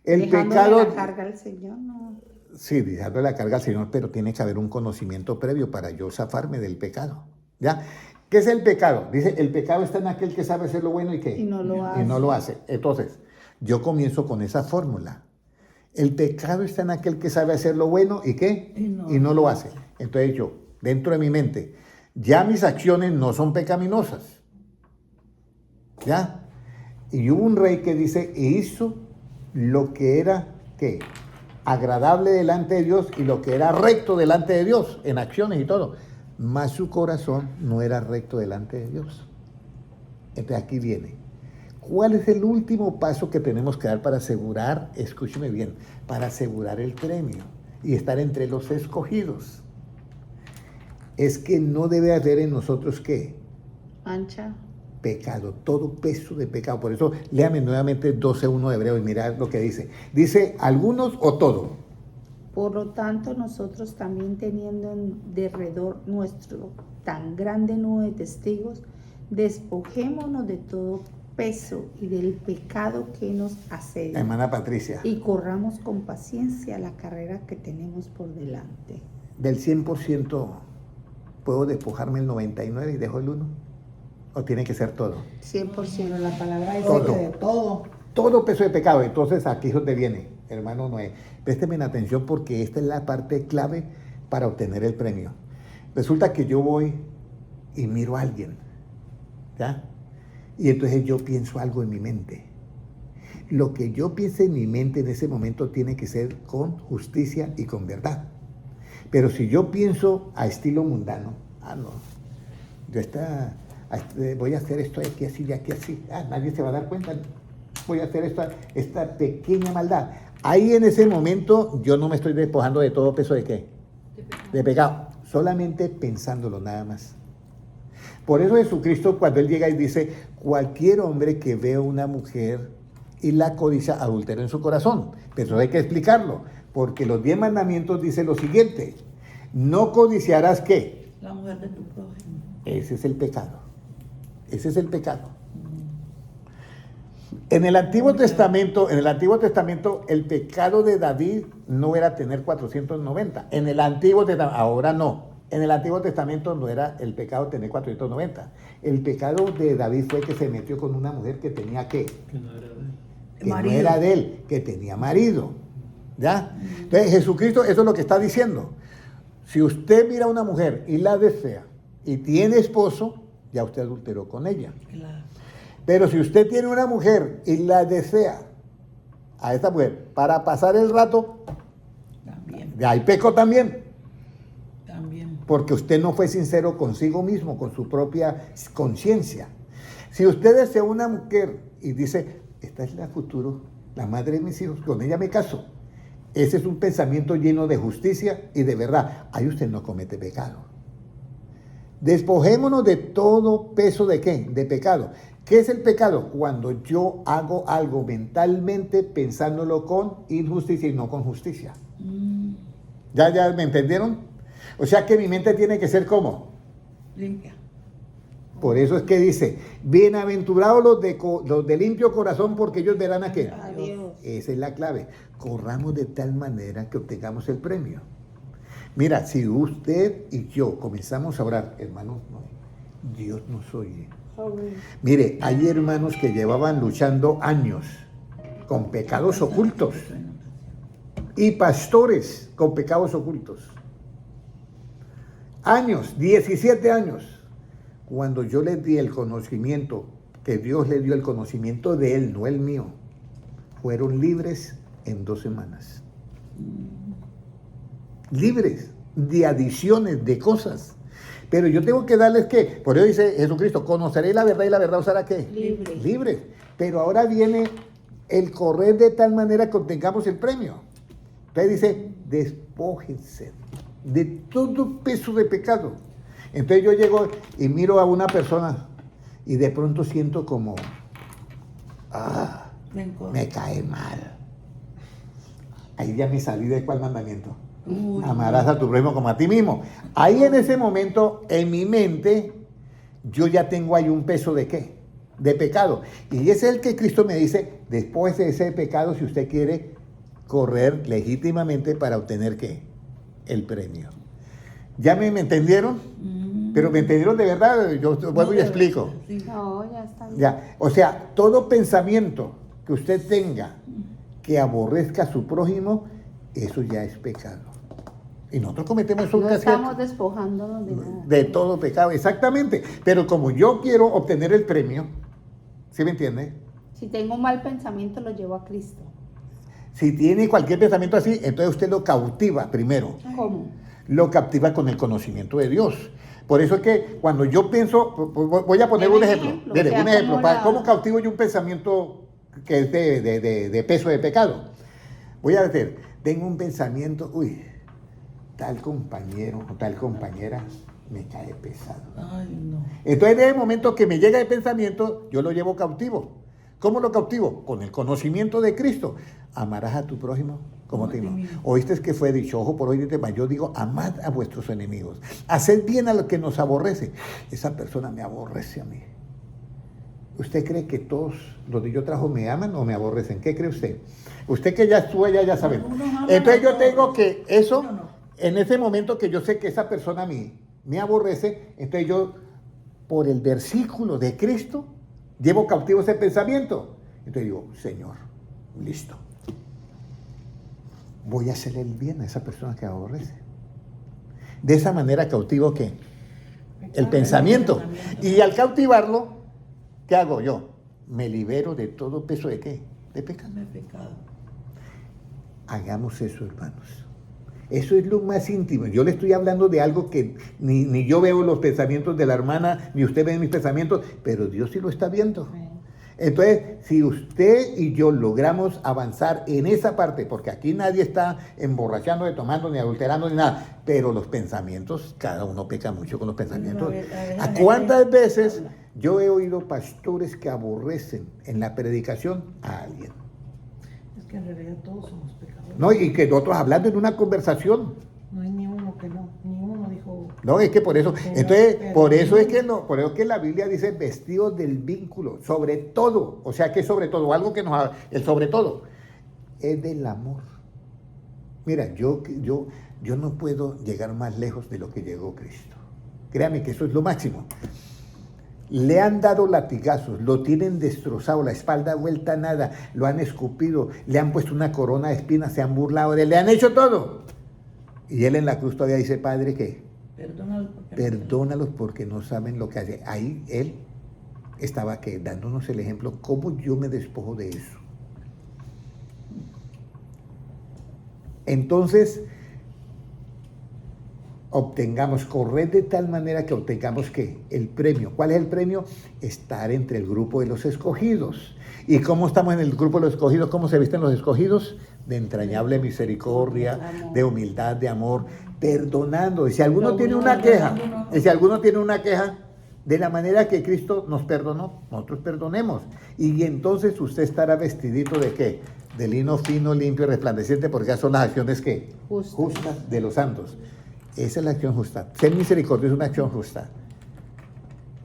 El Dejándole pecado, la carga al Señor, ¿no? sí, dejándole la carga al Señor, pero tiene que haber un conocimiento previo para yo zafarme del pecado. ¿Ya? ¿Qué es el pecado? Dice, el pecado está en aquel que sabe hacer lo bueno y qué. Y no lo Y no hace. lo hace. Entonces, yo comienzo con esa fórmula. El pecado está en aquel que sabe hacer lo bueno y qué. Y no lo hace. Entonces yo, dentro de mi mente, ya mis acciones no son pecaminosas. ¿Ya? Y hubo un rey que dice, e hizo lo que era, ¿qué? Agradable delante de Dios y lo que era recto delante de Dios, en acciones y todo. Mas su corazón no era recto delante de Dios. Entonces aquí viene. ¿Cuál es el último paso que tenemos que dar para asegurar, escúcheme bien, para asegurar el premio y estar entre los escogidos? Es que no debe haber en nosotros, ¿qué? Mancha. Pecado, todo peso de pecado. Por eso, léame nuevamente 12:1 de Hebreo y mirad lo que dice. Dice, ¿algunos o todo? Por lo tanto, nosotros también teniendo en derredor nuestro tan grande nube de testigos, despojémonos de todo peso y del pecado que nos asedia. Hermana Patricia, Y corramos con paciencia la carrera que tenemos por delante. del 100%, ¿puedo despojarme el 99 y dejo el 1? ¿O tiene que ser todo? 100%. Pero la palabra dice Todo. que de todo. Todo peso de pecado. Entonces aquí es donde viene, hermano Noé. Présteme atención porque esta es la parte clave para obtener el premio. Resulta que yo voy y miro a alguien, ¿ya? Y entonces yo pienso algo en mi mente. Lo que yo piense en mi mente en ese momento tiene que ser con justicia y con verdad. Pero si yo pienso a estilo mundano, no, yo voy a hacer esto aquí así y aquí así, nadie se va a dar cuenta, voy a hacer esta pequeña maldad. Ahí en ese momento yo no me estoy despojando de todo peso de qué, de pecado, solamente pensándolo nada más. Por eso Jesucristo cuando Él llega y dice, cualquier hombre que vea una mujer y la codicia adultera en su corazón, pero hay que explicarlo, porque los 10 mandamientos dicen lo siguiente, no codiciarás ¿qué? La mujer de tu prójimo. Ese es el pecado. Ese es el pecado. En el Antiguo Testamento, el pecado de David no era tener 490. En el Antiguo Testamento, ahora no. En el Antiguo Testamento no era el pecado tener 490. El pecado de David fue que se metió con una mujer que tenía ¿qué? Que no era de él. Que no Marido. era de él, que tenía marido. ¿Ya? Entonces Jesucristo, eso es lo que está diciendo. Si usted mira a una mujer y la desea y tiene esposo, ya usted adulteró con ella. Claro. Pero si usted tiene una mujer y la desea a esta mujer para pasar el rato, También. ya hay peco también. También. Porque usted no fue sincero consigo mismo, con su propia conciencia. Si usted desea una mujer y dice, esta es la futuro, la madre de mis hijos, con ella me caso. Ese es un pensamiento lleno de justicia y de verdad. Ahí usted no comete pecado. Despojémonos de todo peso de ¿qué? De pecado. ¿Qué es el pecado? Cuando yo hago algo mentalmente pensándolo con injusticia y no con justicia. ¿Ya me entendieron? O sea que mi mente tiene que ser ¿cómo? Limpia. Por eso es que dice, bienaventurados los de limpio corazón porque ellos verán a qué. A Dios. Esa es la clave. Corramos de tal manera que obtengamos el premio. Mira, si usted y yo comenzamos a orar, hermanos, Dios nos oye. Mire, hay hermanos que llevaban luchando años con pecados ocultos y pastores con pecados ocultos. Años, 17 años. Cuando yo les di el conocimiento, que Dios le dio el conocimiento de él, no el mío, fueron libres en 2 semanas. Libres de adiciones, de cosas. Pero yo tengo que darles que, por eso dice Jesucristo, conoceréis la verdad y la verdad os hará ¿qué? Libre. Libres. Pero ahora viene el correr de tal manera que obtengamos el premio. Entonces dice, despójense de todo peso de pecado. Entonces yo llego y miro a una persona y de pronto siento como, me cae mal. Ahí ya me salí de cuál mandamiento. Amarás a tu prójimo como a ti mismo. Ahí en ese momento, en mi mente, yo ya tengo ahí un peso de ¿qué? De pecado. Y ese es el que Cristo me dice, después de ese pecado, si usted quiere correr legítimamente para obtener ¿qué? El premio. ¿Ya me entendieron? Pero me entendieron de verdad, yo vuelvo y explico. No, ya está bien. Ya, o sea, todo pensamiento que usted tenga que aborrezca a su prójimo, eso ya es pecado. Y nosotros cometemos eso No casi estamos despojándonos de nada. de todo pecado, exactamente. Pero como yo quiero obtener el premio, ¿sí me entiende? Si tengo un mal pensamiento, lo llevo a Cristo. Si tiene cualquier pensamiento así, entonces usted lo cautiva primero. ¿Cómo? Lo captiva con el conocimiento de Dios. Por eso es que cuando yo pienso, voy a poner Deme un un ejemplo. ejemplo, Mire, o sea, un ejemplo. ¿cómo la- ¿Cómo cautivo yo un pensamiento que es de peso de pecado? Voy a decir, tengo un pensamiento, tal compañero o tal compañera me cae pesado. Ay, no. Entonces, en el momento que me llega el pensamiento, yo lo llevo cautivo. ¿Cómo lo cautivo? Con el conocimiento de Cristo. Amarás a tu prójimo como a ti mismo. Oíste que fue dicho, ojo por oír, yo digo, amad a vuestros enemigos. Haced bien a los que nos aborrece. Esa persona me aborrece a mí. ¿Usted cree que todos los de yo trabajo me aman o me aborrecen? ¿Qué cree usted? Usted que ya estuvo allá, ya sabe. Entonces yo tengo que eso, en ese momento que yo sé que esa persona a mí me aborrece, entonces yo, por el versículo de Cristo, llevo cautivo ese pensamiento. Entonces digo, Señor, listo. Voy a hacerle el bien a esa persona que aborrece. De esa manera cautivo ¿qué? El pensamiento. Y al cautivarlo, ¿qué hago yo? Me libero de todo peso de ¿qué? De pecado. De pecado. Hagamos eso, hermanos. Eso es lo más íntimo. Yo le estoy hablando de algo que ni yo veo los pensamientos de la hermana, ni usted ve mis pensamientos, pero Dios sí lo está viendo. Entonces, si usted y yo logramos avanzar en esa parte, porque aquí nadie está emborrachando, ni tomando, ni adulterando, ni nada, pero los pensamientos, cada uno peca mucho con los pensamientos. ¿A cuántas veces yo he oído pastores que aborrecen en la predicación a alguien? Es que en realidad todos somos pecadores. No, y que nosotros hablando en una conversación. No hay ni uno que no, ni uno dijo. No, es que por eso, entonces, por eso es que la Biblia dice vestidos del vínculo, sobre todo, o sea que sobre todo, algo que nos, el sobre todo, es del amor. Mira, yo no puedo llegar más lejos de lo que llegó Cristo. Créame que eso es lo máximo. Le han dado latigazos, lo tienen destrozado, la espalda vuelta a nada, lo han escupido, le han puesto una corona de espinas, se han burlado de él, le han hecho todo. Y él en la cruz todavía dice, Padre, ¿qué? Perdónalos porque no saben lo que hacen. Ahí él estaba ¿qué? Dándonos el ejemplo, cómo yo me despojo de eso. Entonces, correr de tal manera que obtengamos ¿qué? El premio. ¿Cuál es el premio? Estar entre el grupo de los escogidos. ¿Y cómo estamos en el grupo de los escogidos? ¿Cómo se visten los escogidos? De entrañable misericordia, de humildad, de amor, perdonando. Y si alguno tiene una queja, de la manera que Cristo nos perdonó, nosotros perdonemos. Y entonces usted estará vestidito ¿de qué? De lino fino, limpio, resplandeciente, porque esas son las acciones ¿qué? Justas de los santos. Esa es la acción justa. Ser misericordioso es una acción justa.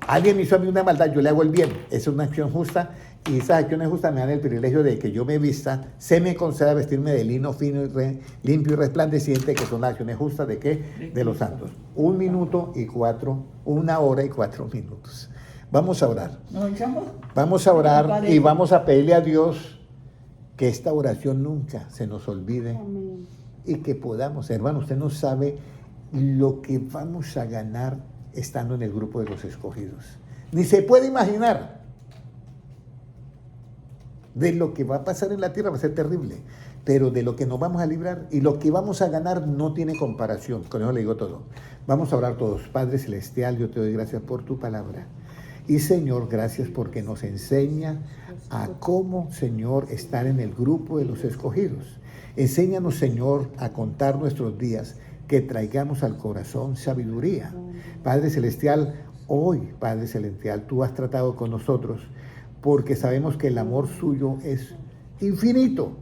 Alguien me hizo a mí una maldad, yo le hago el bien. Esa es una acción justa. Y esas acciones justas me dan el privilegio de que yo me vista, se me conceda vestirme de lino fino y limpio y resplandeciente, que son las acciones justas ¿de qué? De los santos. 1 hora y 4 minutos. Vamos a orar. ¿No echamos? Vamos a orar y vamos a pedirle a Dios que esta oración nunca se nos olvide Amén. y que podamos, hermano, usted no sabe lo que vamos a ganar estando en el grupo de los escogidos. Ni se puede imaginar de lo que va a pasar en la tierra, va a ser terrible, pero de lo que nos vamos a librar y lo que vamos a ganar no tiene comparación. Con eso le digo todo. Vamos a orar todos. Padre Celestial, yo te doy gracias por tu palabra. Y Señor, gracias porque nos enseña a cómo, Señor, estar en el grupo de los escogidos. Enséñanos, Señor, a contar nuestros días, que traigamos al corazón sabiduría. Padre Celestial, hoy, Padre Celestial, tú has tratado con nosotros porque sabemos que el amor suyo es infinito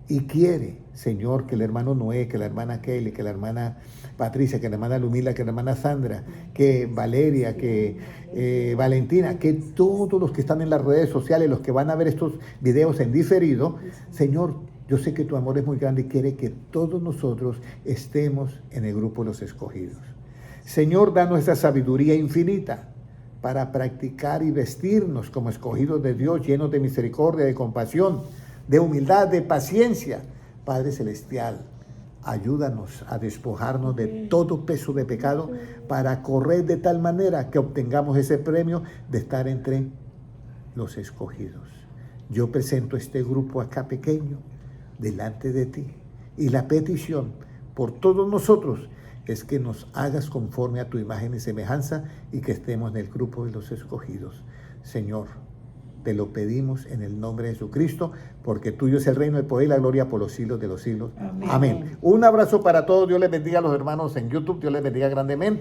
y quiere, Señor, que el hermano Noé, que la hermana Kelly, que la hermana Patricia, que la hermana Lumila, que la hermana Sandra, que Valeria, que Valentina, que todos los que están en las redes sociales, los que van a ver estos videos en diferido, Señor, yo sé que tu amor es muy grande y quiere que todos nosotros estemos en el grupo de los escogidos. Señor, danos esa sabiduría infinita para practicar y vestirnos como escogidos de Dios, llenos de misericordia, de compasión, de humildad, de paciencia. Padre Celestial, ayúdanos a despojarnos de todo peso de pecado para correr de tal manera que obtengamos ese premio de estar entre los escogidos. Yo presento este grupo acá pequeño delante de ti y la petición por todos nosotros es que nos hagas conforme a tu imagen y semejanza y que estemos en el grupo de los escogidos. Señor, te lo pedimos en el nombre de Jesucristo, porque tuyo es el reino, el poder y la gloria por los siglos de los siglos. Amén. Amén. Un abrazo para todos. Dios les bendiga a los hermanos en YouTube. Dios les bendiga grandemente.